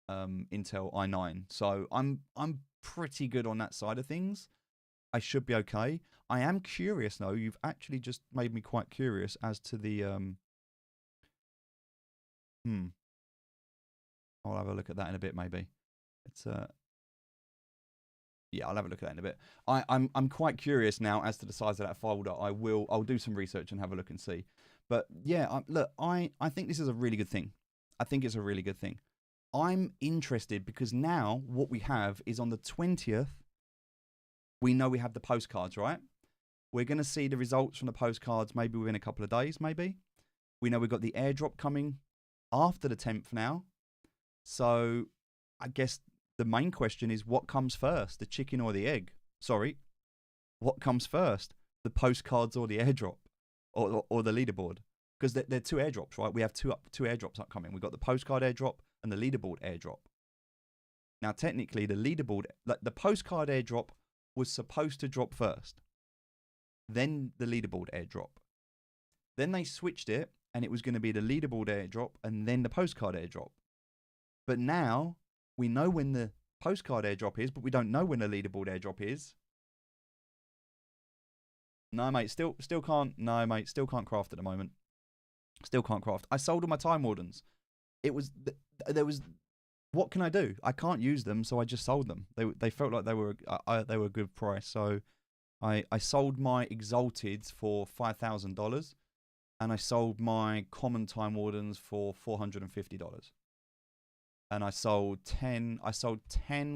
Intel i9. So I'm pretty good on that side of things. I should be okay. I am curious though. You've actually just made me quite curious as to the I'll have a look at that in a bit maybe. It's yeah, I'll have a look at that in a bit. I'm quite curious now as to the size of that folder. I'll do some research and have a look and see. But yeah, look, I think this is a really good thing. I think it's a really good thing. I'm interested because now what we have is on the 20th, we know we have the postcards, right? We're going to see the results from the postcards maybe within a couple of days, maybe. We know we've got the airdrop coming after the 10th now. So I guess the main question is what comes first, the chicken or the egg? Sorry, what comes first, the postcards or the airdrop or the leaderboard? Because they're two airdrops, right? We have two airdrops upcoming. We've got the postcard airdrop and the leaderboard airdrop. Now, technically, the leaderboard, like the postcard airdrop was supposed to drop first. Then the leaderboard airdrop. Then they switched it, and it was going to be the leaderboard airdrop and then the postcard airdrop. But now we know when the postcard airdrop is, but we don't know when the leaderboard airdrop is. No, mate, still can't. No, mate, still can't craft at the moment. Still can't craft. I sold all my Time Wardens. There was. What can I do? I can't use them, so I just sold them. They felt like they were a good price. So I sold my Exalteds for $5,000, and I sold my common Time Wardens for $450. And I sold 10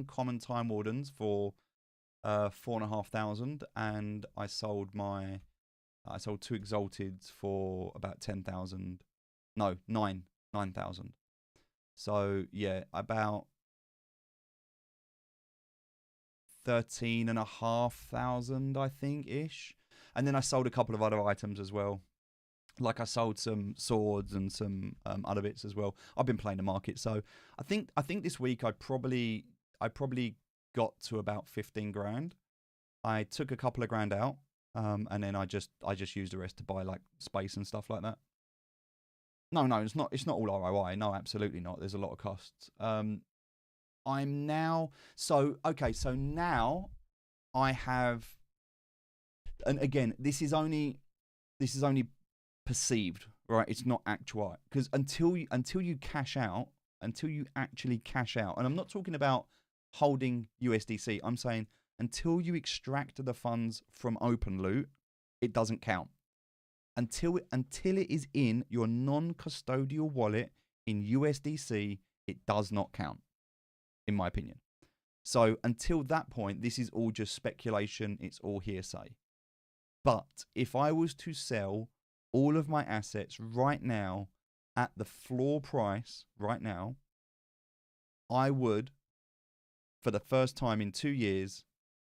common Time Wardens for $4,500, and I sold 2 Exalteds for about 10,000. No, 9,000. So yeah, about 13,500, I think, ish. And then I sold a couple of other items as well. Like I sold some swords and some other bits as well. I've been playing the market, so I think this week I probably got to about 15 grand. I took a couple of grand out, and then I just used the rest to buy like space and stuff like that. No, it's not all ROI. No, absolutely not. There's a lot of costs. I'm now so now I have, and again, this is only perceived, right? It's not actual, because until you actually cash out, and I'm not talking about holding USDC. I'm saying until you extract the funds from open loot, it doesn't count. Until it is in your non-custodial wallet in USDC, it does not count, in my opinion. So until that point, this is all just speculation. It's all hearsay. But if I was to sell all of my assets right now at the floor price right now, I would, for the first time in 2 years,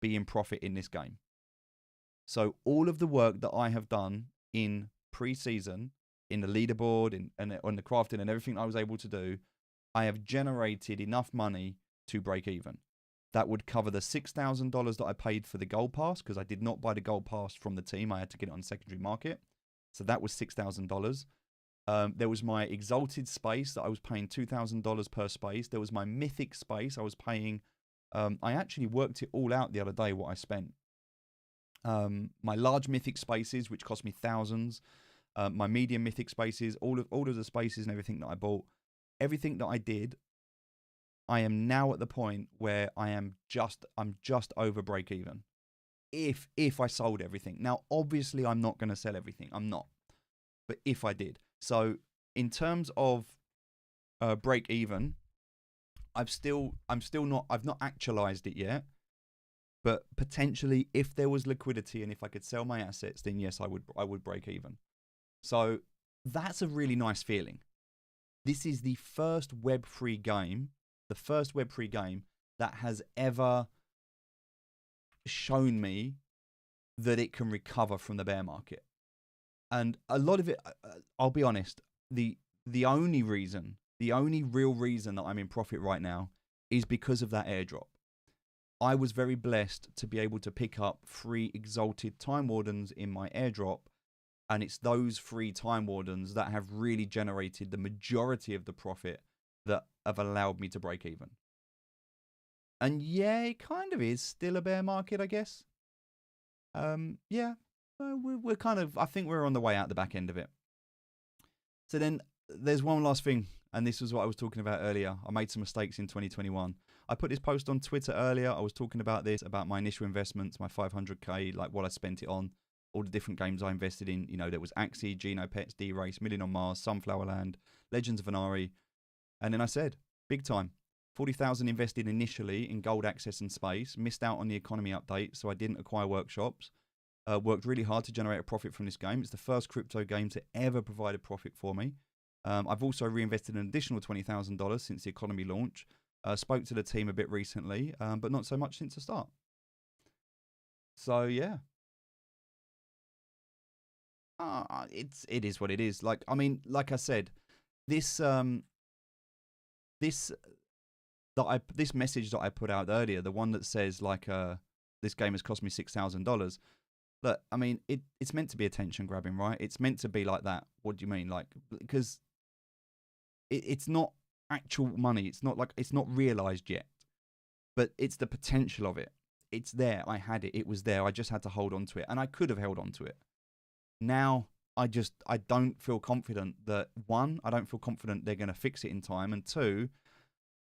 be in profit in this game. So all of the work that I have done in pre-season, in the leaderboard, and on the crafting and everything I was able to do, I have generated enough money to break even. That would cover the $6,000 that I paid for the gold pass, because I did not buy the gold pass from the team. I had to get it on secondary market. So that was $6,000. There was my Exalted space that I was paying $2,000 per space. There was my Mythic space. I was paying, I actually worked it all out the other day, what I spent. My large Mythic spaces, which cost me thousands. My medium Mythic spaces, all of the spaces and everything that I bought. Everything that I did, I am now at the point where I'm just over break even. If I sold everything. Now, obviously, I'm not going to sell everything. I'm not. But if I did. So, in terms of break even, I've not actualized it yet. But potentially, if there was liquidity and if I could sell my assets, then yes, I would break even. So that's a really nice feeling. This is the first Web3 game that has ever shown me that it can recover from the bear market. And a lot of it, I'll be honest, the only real reason that I'm in profit right now is because of that airdrop. I was very blessed to be able to pick up 3 Exalted Time Wardens in my airdrop, and it's those 3 Time Wardens that have really generated the majority of the profit that have allowed me to break even. And yeah, it kind of is still a bear market, I guess. Yeah, we're kind of, I think we're on the way out the back end of it. So then there's one last thing, and this was what I was talking about earlier. I made some mistakes in 2021. I put this post on Twitter earlier. I was talking about this, about my initial investments, my 500k, like what I spent it on, all the different games I invested in. You know, there was Axie, Geno Pets, D-Race, Million on Mars, Sunflower Land, Legends of Venari. And then I said, big time. 40,000 invested initially in gold access and space, missed out on the economy update, so I didn't acquire workshops. Worked really hard to generate a profit from this game. It's the first crypto game to ever provide a profit for me. I've also reinvested an additional $20,000 since the economy launch. Spoke to the team a bit recently, but not so much since the start. So yeah, it is what it is. Like, I mean, like I said, this this message that I put out earlier, the one that says like this game has cost me $6,000. Look, I mean, it's meant to be attention grabbing, right? It's meant to be like that. What do you mean? Like, because it's not actual money. It's not realized yet, but it's the potential of it. It's there. I had it. It was there. I just had to hold on to it, and I could have held on to it. Now I don't feel confident that, one, I don't feel confident they're going to fix it in time, and two,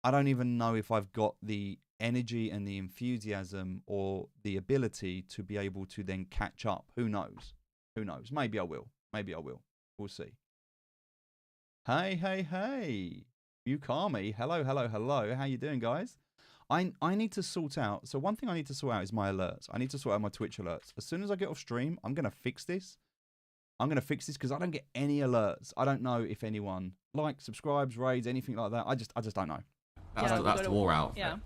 I don't even know if I've got the energy and the enthusiasm or the ability to be able to then catch up. Who knows? Who knows? Maybe I will. Maybe I will. We'll see. Hey. Yukami. Hello. How you doing, guys? I need to sort out. So one thing I need to sort out is my alerts. I need to sort out my Twitch alerts. As soon as I get off stream, I'm going to fix this. Because I don't get any alerts. I don't know if anyone likes, subscribes, raids, anything like that. I just don't know. That's the war outfit. Yeah.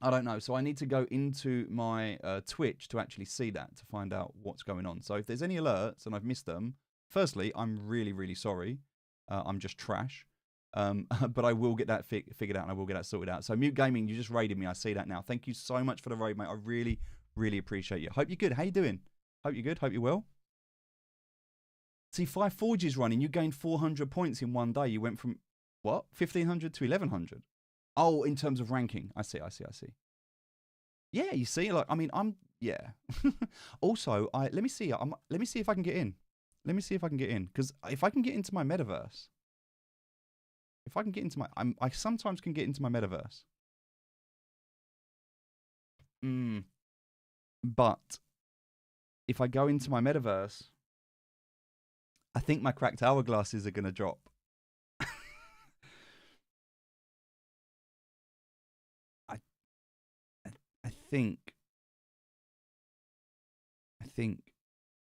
I don't know. So I need to go into my Twitch to actually see that, to find out what's going on. So if there's any alerts and I've missed them, firstly, I'm really sorry. I'm just trash. But I will get that figured out, and I will get that sorted out. So Mute Gaming, you just raided me. I see that now. Thank you so much for the raid, mate. I really appreciate you. Hope you're good. How you doing? Hope you're good. Hope you're well. See, 5 Forges running. You gained 400 points in one day. You went from, what, 1,500 to 1,100? Oh, in terms of ranking. I see. Yeah, you see, like, I mean, yeah. Also, let me see if I can get in. Because if I can get into my metaverse, I sometimes can get into my metaverse. But if I go into my metaverse, I think my cracked hourglasses are going to drop. I think,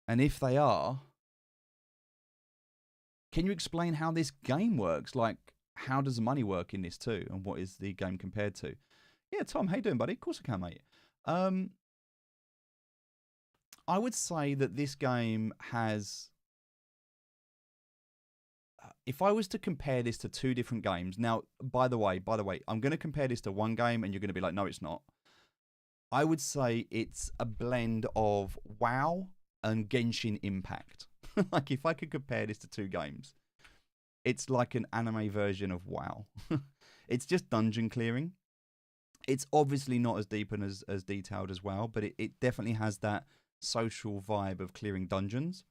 and if they are, can you explain how this game works? Like, how does the money work in this too? And what is the game compared to? Yeah, Tom, how you doing, buddy? Of course I can, mate. I would say that this game has, if I was to compare this to 2 different games, now, by the way, I'm going to compare this to one game and you're going to be like, no, it's not. I would say it's a blend of WoW and Genshin Impact. Like, if I could compare this to 2 games, it's like an anime version of WoW. It's just dungeon clearing. It's obviously not as deep and as detailed as WoW, but it definitely has that social vibe of clearing dungeons.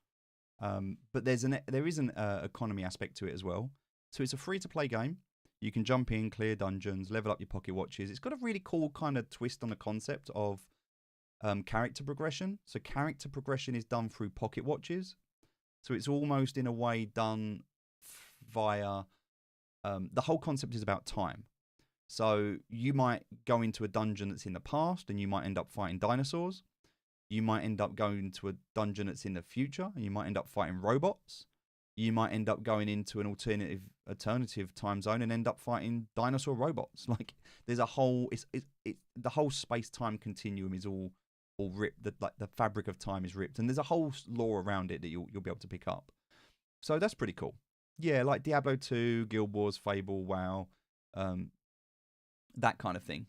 But there is an economy aspect to it as well. So it's a free-to-play game. You can jump in, clear dungeons, level up your pocket watches. It's got a really cool kind of twist on the concept of character progression. So character progression is done through pocket watches. So it's almost in a way done via, the whole concept is about time. So you might go into a dungeon that's in the past and you might end up fighting dinosaurs. You might end up going to a dungeon that's in the future and you might end up fighting robots. You might end up going into an alternative time zone and end up fighting dinosaur robots. Like, there's a whole, the whole space-time continuum is all ripped. The fabric of time is ripped, and there's a whole lore around it that you'll be able to pick up. So that's pretty cool. Yeah, like Diablo 2, Guild Wars, Fable, WoW, that kind of thing.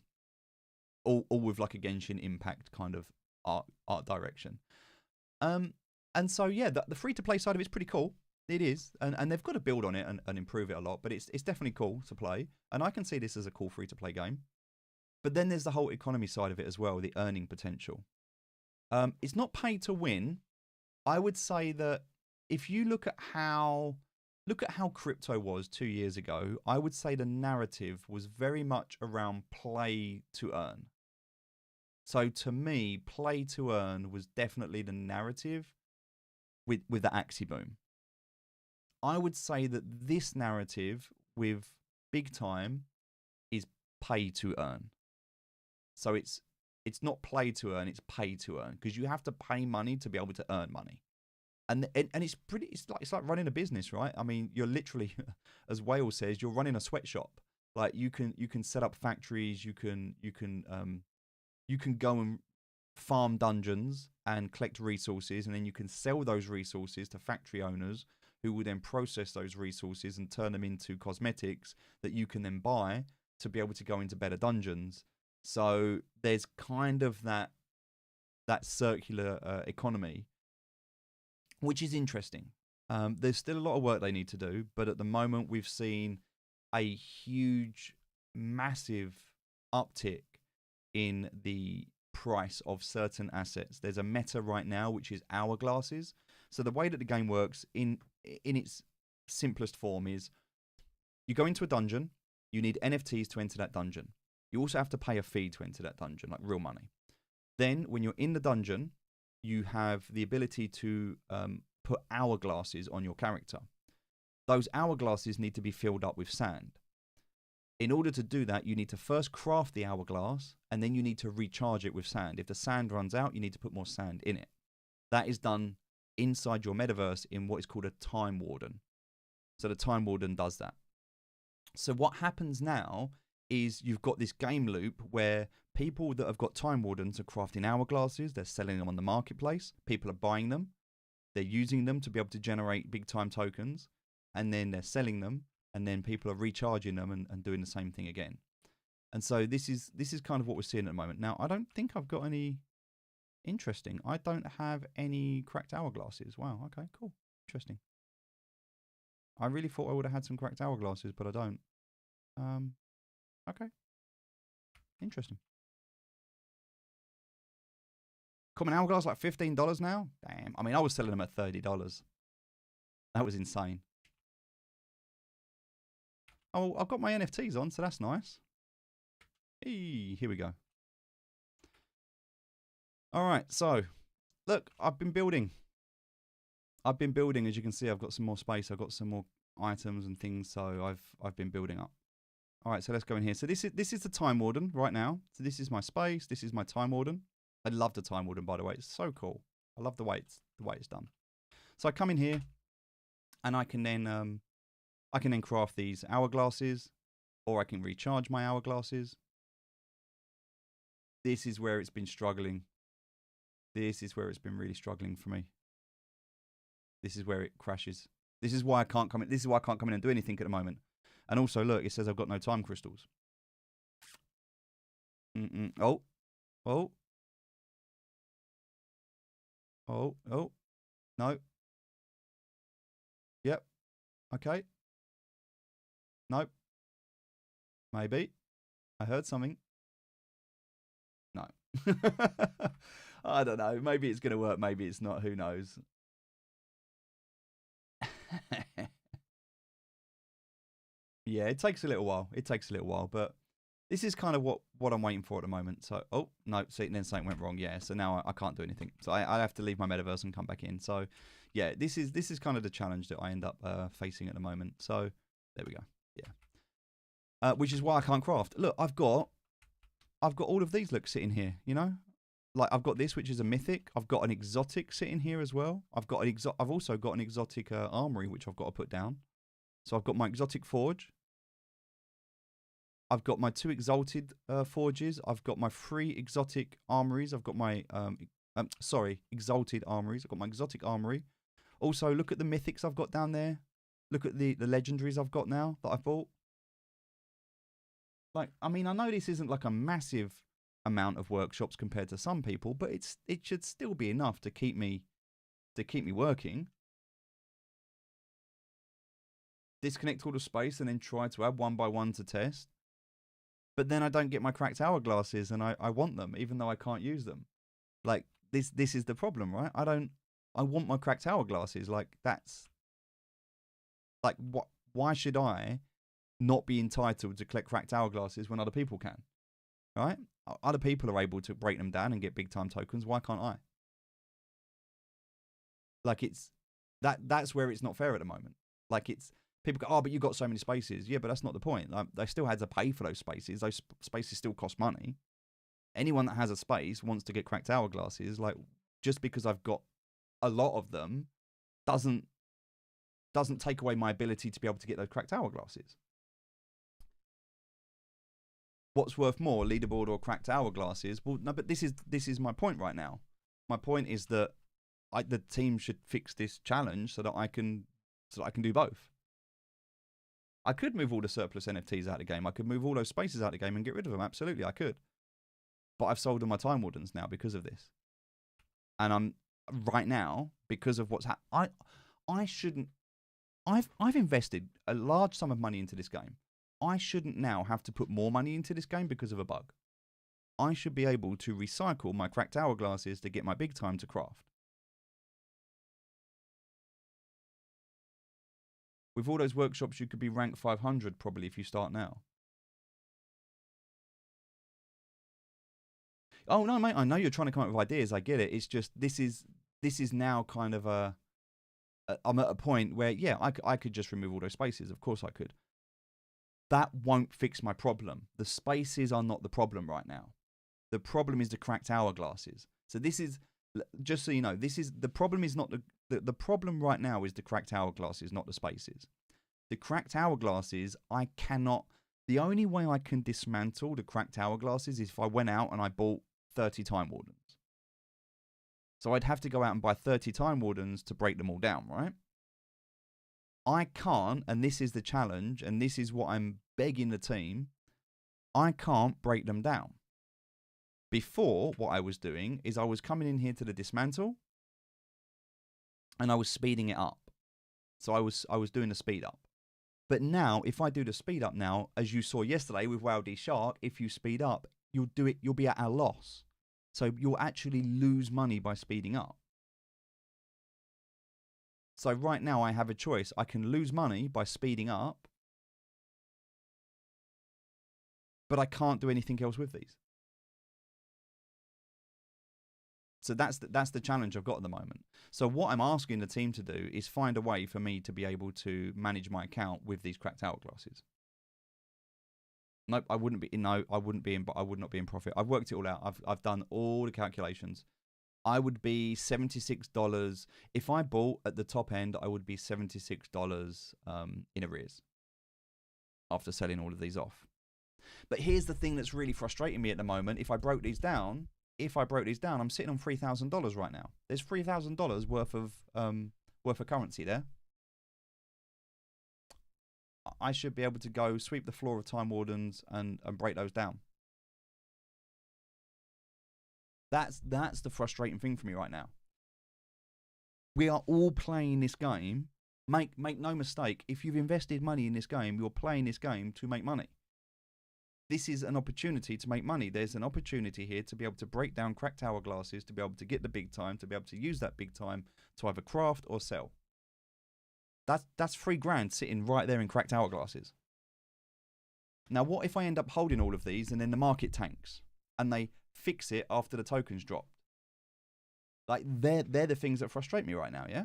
All with like a Genshin Impact kind of art direction. And so yeah, the free-to-play side of it's pretty cool. It is, and they've got to build on it and improve it a lot, but it's definitely cool to play, and I can see this as a cool free-to-play game. But then there's the whole economy side of it as well, the earning potential. It's not pay to win. I would say that if you look at how crypto was 2 years ago, I would say the narrative was very much around play to earn. So to me, play to earn was definitely the narrative with the Axie boom. I would say that this narrative with BIGTIME is pay to earn. So it's not play to earn, it's pay to earn, because you have to pay money to be able to earn money. And it's like running a business, right? I mean, you're literally, as Whale says, you're running a sweatshop. Like, you can set up factories, you can go and farm dungeons and collect resources, and then you can sell those resources to factory owners who will then process those resources and turn them into cosmetics that you can then buy to be able to go into better dungeons. So there's kind of that circular economy, which is interesting. There's still a lot of work they need to do, but at the moment we've seen a huge, massive uptick in the price of certain assets. There's a meta right now, which is hourglasses. So the way that the game works in its simplest form is you go into a dungeon, you need NFTs to enter that dungeon. You also have to pay a fee to enter that dungeon, like real money. Then when you're in the dungeon, you have the ability to put hourglasses on your character. Those hourglasses need to be filled up with sand. In order to do that, you need to first craft the hourglass, and then you need to recharge it with sand. If the sand runs out, you need to put more sand in it. That is done inside your metaverse in what is called a time warden. So the time warden does that. So what happens now is you've got this game loop where people that have got time wardens are crafting hourglasses, they're selling them on the marketplace, people are buying them, they're using them to be able to generate big time tokens, and then they're selling them, and then people are recharging them and doing the same thing again. And so this is kind of what we're seeing at the moment. Now, I don't think I've got any interesting. I don't have any cracked hourglasses. Wow, okay, cool. Interesting. I really thought I would have had some cracked hourglasses, but I don't. Okay. Interesting. Common hourglass like $15 now? Damn. I mean, I was selling them at $30. That was insane. Oh, I've got my NFTs on, so that's nice. Hey, here we go. All right, so look, I've been building. As you can see, I've got some more space. I've got some more items and things, so I've been building up. All right, so let's go in here. So this is the time warden right now. So this is my space. This is my time warden. I love the time warden, by the way. It's so cool. I love the way it's done. So I come in here, and I can then craft these hourglasses, or I can recharge my hourglasses. This is where it's been struggling. This is where it's been really struggling for me. This is where it crashes. This is why I can't come in. This is why I can't come in and do anything at the moment. And also, look, it says I've got no time crystals. Oh. No. Yep. Okay. Nope. Maybe. I heard something. No. I don't know. Maybe it's going to work. Maybe it's not. Who knows? Yeah, it takes a little while. But this is kind of what I'm waiting for at the moment. So, oh, no. See, then something went wrong. Yeah, so now I can't do anything. So I have to leave my metaverse and come back in. So, yeah, this is kind of the challenge that I end up facing at the moment. So, there we go. Yeah. Which is why I can't craft. Look, I've got all of these, look, sitting here, you know? Like, I've got this, which is a mythic. I've got an exotic sitting here as well. I've also got an exotic armory, which I've got to put down. So I've got my exotic forge. I've got my 2 exalted forges. I've got my 3 exotic armories. I've got my, exalted armories. I've got my exotic armory. Also, look at the mythics I've got down there. Look at the legendaries I've got now that I've bought. Like, I mean, I know this isn't like a massive amount of workshops compared to some people, but it should still be enough to keep me working. Disconnect all the space and then try to add one by one to test. But then I don't get my cracked hourglasses, and I want them, even though I can't use them. Like, this is the problem, right? I want my cracked hourglasses. Like, that's like, why should I not be entitled to collect cracked hourglasses when other people can? Right? Other people are able to break them down and get big time tokens. Why can't I? Like, that's where it's not fair at the moment. Like, it's people go, oh, but you got so many spaces. Yeah, but that's not the point. Like, they still had to pay for those spaces. Those spaces still cost money. Anyone that has a space wants to get cracked hourglasses. Like, just because I've got a lot of them doesn't take away my ability to be able to get those cracked hourglasses. What's worth more, leaderboard or cracked hourglasses? Well, no, but this is my point right now. My point is that the team should fix this challenge so that I can do both. I could move all the surplus NFTs out of the game. I could move all those spaces out of the game and get rid of them. Absolutely, I could. But I've sold all my Time Wardens now because of this. And I'm right now, because of what's happened, I shouldn't. I've invested a large sum of money into this game. I shouldn't now have to put more money into this game because of a bug. I should be able to recycle my cracked hourglasses to get my big time to craft. With all those workshops, you could be ranked 500 probably if you start now. Oh no, mate! I know you're trying to come up with ideas. I get it. It's just this is now kind of I'm at a point where I could just remove all those spaces. Of course I could. That won't fix my problem. The spaces are not the problem right now. The problem is the cracked hourglasses. So this is, just so you know, this is the problem. Is not the problem right now is the cracked hourglasses, not the spaces. The cracked hourglasses, I cannot. The only way I can dismantle the cracked hourglasses is if I went out and I bought 30 Time Wardens. So I'd have to go out and buy 30 Time Wardens to break them all down, right? I can't, and this is the challenge, and this is what I'm begging the team, I can't break them down. Before, what I was doing is I was coming in here to the dismantle, and I was speeding it up. So I was doing the speed up. But now, if I do the speed up now, as you saw yesterday with WowD Shark, if you speed up, you'll be at a loss. So you'll actually lose money by speeding up. So right now I have a choice. I can lose money by speeding up, but I can't do anything else with these. So that's the challenge I've got at the moment. So what I'm asking the team to do is find a way for me to be able to manage my account with these cracked hourglasses. Nope, I would not be in profit. I've worked it all out. I've done all the calculations. I would be $76. If I bought at the top end, I would be $76 in arrears after selling all of these off. But here's the thing that's really frustrating me at the moment. If I broke these down, I'm sitting on $3,000 right now. There's $3,000 worth of currency there. I should be able to go sweep the floor of Time Wardens and break those down. That's the frustrating thing for me right now. We are all playing this game. Make no mistake, if you've invested money in this game, you're playing this game to make money. This is an opportunity to make money. There's an opportunity here to be able to break down cracked hourglasses, to be able to get the big time, to be able to use that big time to either craft or sell. That's $3,000 sitting right there in cracked hourglasses. Now, what if I end up holding all of these and then the market tanks and they fix it after the tokens dropped? Like they're the things that frustrate me right now. Yeah,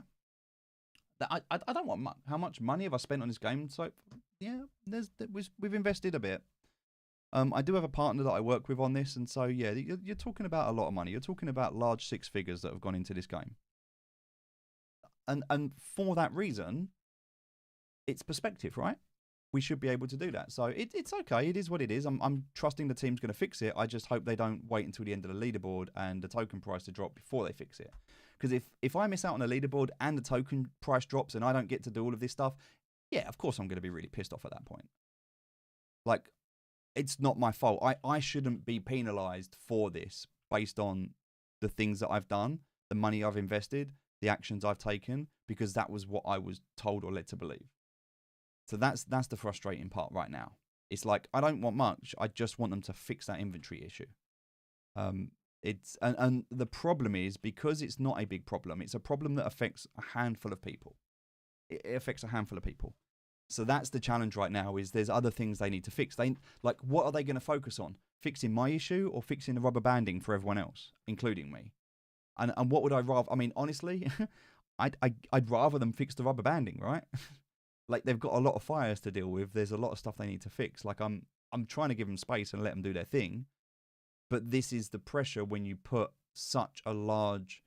I don't want much. How much money have I spent on this game? So yeah, we've invested a bit. I do have a partner that I work with on this, and so yeah, you're talking about a lot of money. You're talking about large six figures that have gone into this game. And for that reason, it's perspective, right? We should be able to do that. So it's okay. It is what it is. I'm trusting the team's going to fix it. I just hope they don't wait until the end of the leaderboard and the token price to drop before they fix it. Because if I miss out on a leaderboard and the token price drops and I don't get to do all of this stuff, yeah, of course I'm going to be really pissed off at that point. Like, it's not my fault. I shouldn't be penalized for this based on the things that I've done, the money I've invested, the actions I've taken, because that was what I was told or led to believe. So that's the frustrating part right now. It's like, I don't want much. I just want them to fix that inventory issue. And the problem is, because it's not a big problem, it's a problem that affects a handful of people. It affects a handful of people. So that's the challenge right now, is there's other things they need to fix. What are they going to focus on? Fixing my issue or fixing the rubber banding for everyone else, including me? And what would I rather? I mean, honestly, I'd rather them fix the rubber banding, right? Like, they've got a lot of fires to deal with. There's a lot of stuff they need to fix. Like, I'm trying to give them space and let them do their thing. But this is the pressure when you put such a large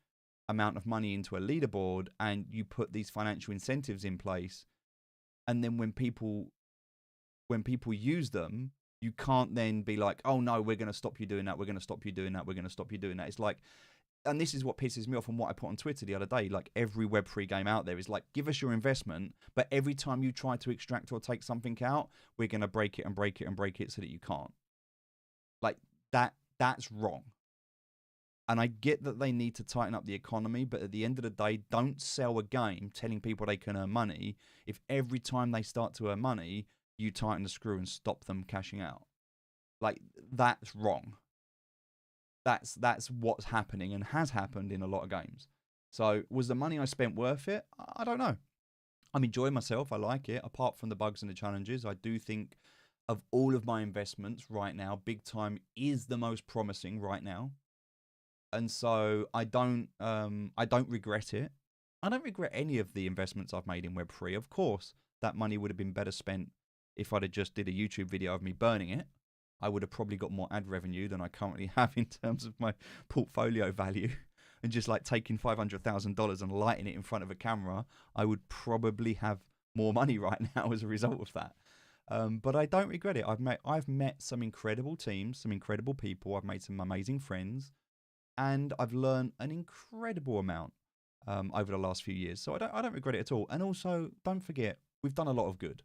amount of money into a leaderboard and you put these financial incentives in place. And then when people use them, you can't then be like, oh no, we're going to stop you doing that. We're going to stop you doing that. We're going to stop you doing that. It's like, and this is what pisses me off and what I put on Twitter the other day. Like, every Web3 game out there is like, give us your investment, but every time you try to extract or take something out, we're going to break it and break it and break it so that you can't. Like, that's wrong. And I get that they need to tighten up the economy, but at the end of the day, don't sell a game telling people they can earn money if every time they start to earn money, you tighten the screw and stop them cashing out. Like, that's wrong. That's what's happening and has happened in a lot of games. So was the money I spent worth it? I don't know. I'm enjoying myself. I like it. Apart from the bugs and the challenges, I do think of all of my investments right now, BigTime is the most promising right now. And so I don't regret it. I don't regret any of the investments I've made in Web3. Of course, that money would have been better spent if I'd have just did a YouTube video of me burning it. I would have probably got more ad revenue than I currently have in terms of my portfolio value. And just like taking $500,000 and lighting it in front of a camera, I would probably have more money right now as a result of that. But I don't regret it. I've met some incredible teams, some incredible people. I've made some amazing friends. And I've learned an incredible amount over the last few years. So I don't regret it at all. And also, don't forget, we've done a lot of good.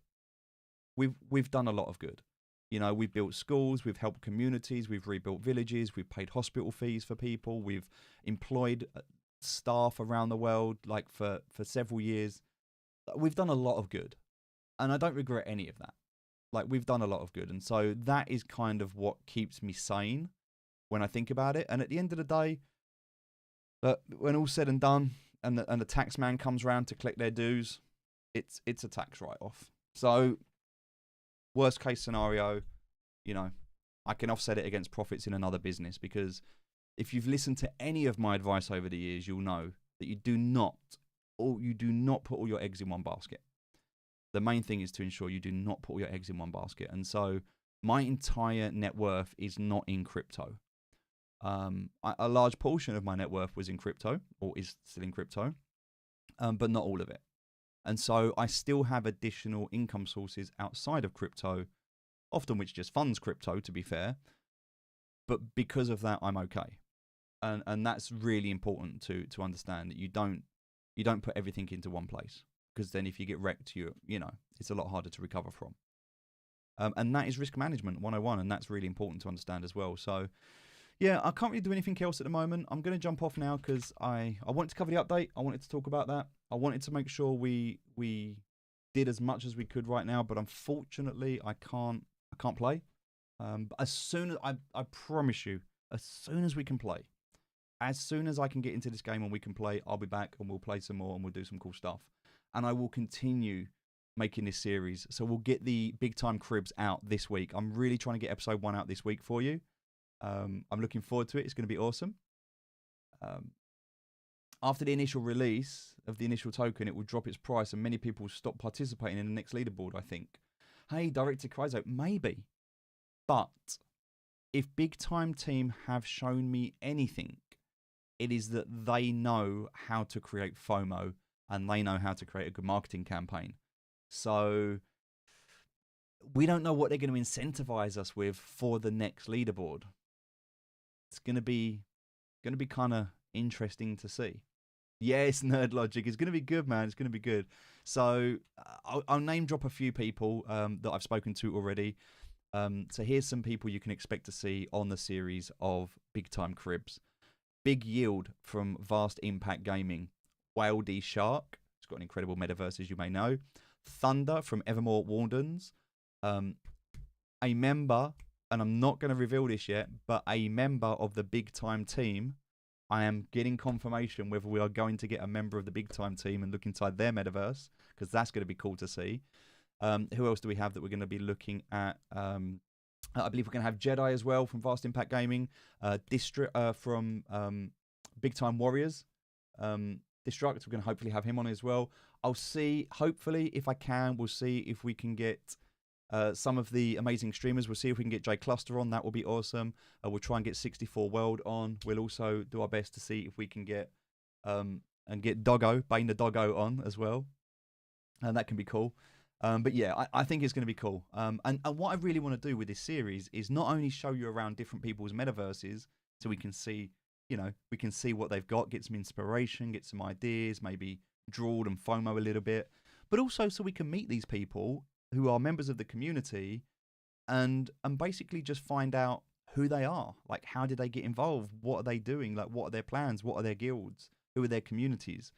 We've done a lot of good. You know, we've built schools, we've helped communities, we've rebuilt villages, we've paid hospital fees for people, we've employed staff around the world, like for several years. We've done a lot of good. And I don't regret any of that. Like, we've done a lot of good. And so that is kind of what keeps me sane when I think about it. And at the end of the day, when all's said and done, and the tax man comes around to collect their dues, it's a tax write-off. So worst case scenario, you know, I can offset it against profits in another business, because if you've listened to any of my advice over the years, you'll know that you do not put all your eggs in one basket. The main thing is to ensure you do not put all your eggs in one basket. And so my entire net worth is not in crypto. A large portion of my net worth was in crypto, or is still in crypto, but not all of it. And so I still have additional income sources outside of crypto, often which just funds crypto, to be fair. But because of that, I'm okay. And that's really important to understand, that you don't put everything into one place, because then if you get wrecked, you know, it's a lot harder to recover from. And that is risk management 101, and that's really important to understand as well. So yeah, I can't really do anything else at the moment. I'm going to jump off now because I wanted to cover the update. I wanted to talk about that. I wanted to make sure we did as much as we could right now, but unfortunately I can't play. But as soon as I promise you, as soon as we can play, as soon as I can get into this game and we can play, I'll be back and we'll play some more and we'll do some cool stuff. And I will continue making this series. So we'll get the Big Time Cribs out this week. I'm really trying to get episode 1 out this week for you. I'm looking forward to it. It's going to be awesome. After the initial release of the initial token, it will drop its price and many people will stop participating in the next leaderboard, I think. Hey, Director Kaizo, maybe. But if Big Time Team have shown me anything, it is that they know how to create FOMO and they know how to create a good marketing campaign. So we don't know what they're going to incentivize us with for the next leaderboard. It's going to be kind of interesting to see. Yes, Nerd Logic. It's going to be good, man. It's going to be good. So I'll name drop a few people that I've spoken to already. So here's some people you can expect to see on the series of Big Time Cribs. Big Yield from Vast Impact Gaming. Whale D Shark. It's got an incredible metaverse, as you may know. Thunder from Evermore Wardens. A member, and I'm not going to reveal this yet, but a member of the Big Time team. I am getting confirmation whether we are going to get a member of the Big Time team and look inside their metaverse, because that's going to be cool to see. Who else do we have that we're going to be looking at? I believe we're going to have Jedi as well from Vast Impact Gaming. District from Big Time Warriors. Destruct, we're going to hopefully have him on as well. I'll see, hopefully, if I can, we'll see if we can get some of the amazing streamers. We'll see if we can get J Cluster on. That will be awesome. We'll try and get 64 World on. We'll also do our best to see if we can get Doggo, Bane the Doggo on as well. And that can be cool. But yeah, I think it's going to be cool. And what I really want to do with this series is not only show you around different people's metaverses so we can see you know, we can see what they've got, get some inspiration, get some ideas, maybe draw and FOMO a little bit, but also so we can meet these people who are members of the community and basically just find out who they are. Like, how did they get involved? What are they doing? Like, what are their plans? What are their guilds? Who are their communities?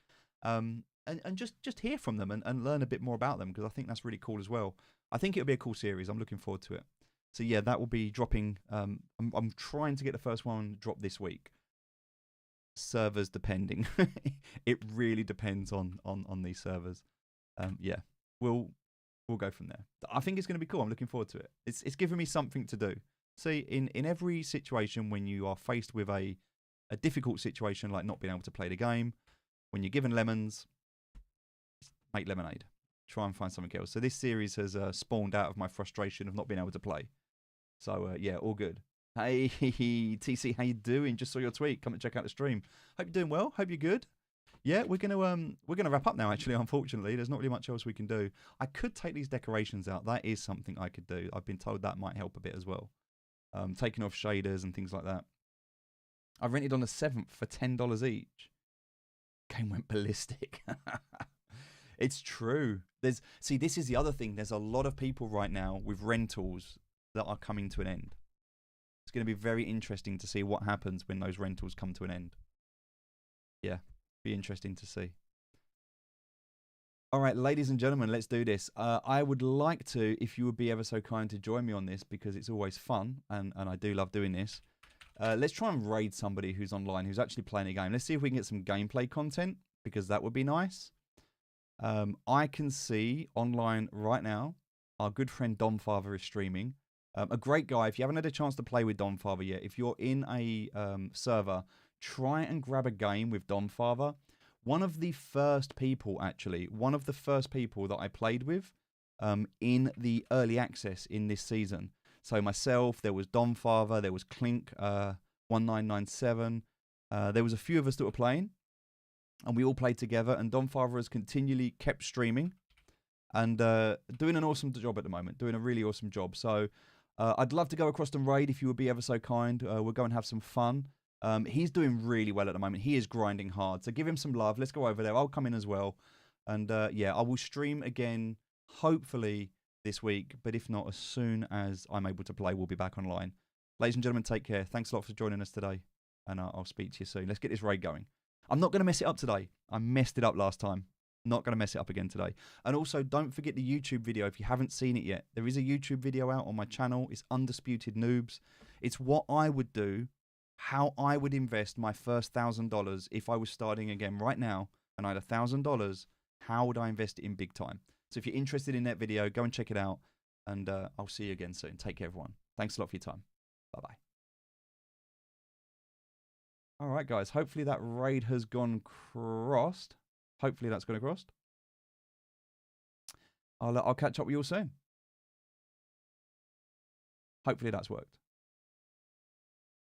And just hear from them and learn a bit more about them, because I think that's really cool as well. I think it'll be a cool series. I'm looking forward to it. So yeah, that will be dropping. I'm trying to get the first one dropped this week. Servers depending. It really depends on these servers. Yeah, we'll go from there. I think it's going to be cool. I'm looking forward to it. It's giving me something to do. See, in every situation when you are faced with a difficult situation like not being able to play the game, when you're given lemons, make lemonade. Try and find something else. So this series has spawned out of my frustration of not being able to play. So yeah, all good. Hey, TC, how you doing? Just saw your tweet. Come and check out the stream. Hope you're doing well. Hope you're good. Yeah, we're gonna wrap up now. Actually, unfortunately, there's not really much else we can do. I could take these decorations out. That is something I could do. I've been told that might help a bit as well. Taking off shaders and things like that. I rented on the 7th for $10 each. Game went ballistic. It's true. This is the other thing. There's a lot of people right now with rentals that are coming to an end. It's going to be very interesting to see what happens when those rentals come to an end. Yeah, be interesting to see. All right, ladies and gentlemen, let's do this. I would like to, if you would be ever so kind to join me on this, because it's always fun, and I do love doing this. Let's try and raid somebody who's online, who's actually playing a game. Let's see if we can get some gameplay content, because that would be nice. I can see online right now, our good friend Domfather is streaming. A great guy. If you haven't had a chance to play with Domfather yet, if you're in a server, try and grab a game with Domfather. One of the first people that I played with in the early access in this season. So myself, there was Domfather, there was Clink 1997. There was a few of us that were playing, and we all played together. And Domfather has continually kept streaming and doing an awesome job at the moment, doing a really awesome job. So I'd love to go across and raid if you would be ever so kind. We'll go and have some fun. He's doing really well at the moment. He is grinding hard. So give him some love. Let's go over there. I'll come in as well. And yeah, I will stream again, hopefully this week. But if not, as soon as I'm able to play, we'll be back online. Ladies and gentlemen, take care. Thanks a lot for joining us today. And I'll speak to you soon. Let's get this raid going. I'm not going to mess it up today. I messed it up last time. Not going to mess it up again today. And also, don't forget the YouTube video if you haven't seen it yet. There is a YouTube video out on my channel. It's Undisputed Noobs. It's what I would do, how I would invest my first $1,000 if I was starting again right now and I had $1,000. How would I invest it in big time? So if you're interested in that video, go and check it out. And I'll see you again soon. Take care, everyone. Thanks a lot for your time. Bye-bye. All right, guys. Hopefully that raid has gone crossed. Hopefully that's gone across. I'll catch up with you all soon. Hopefully that's worked.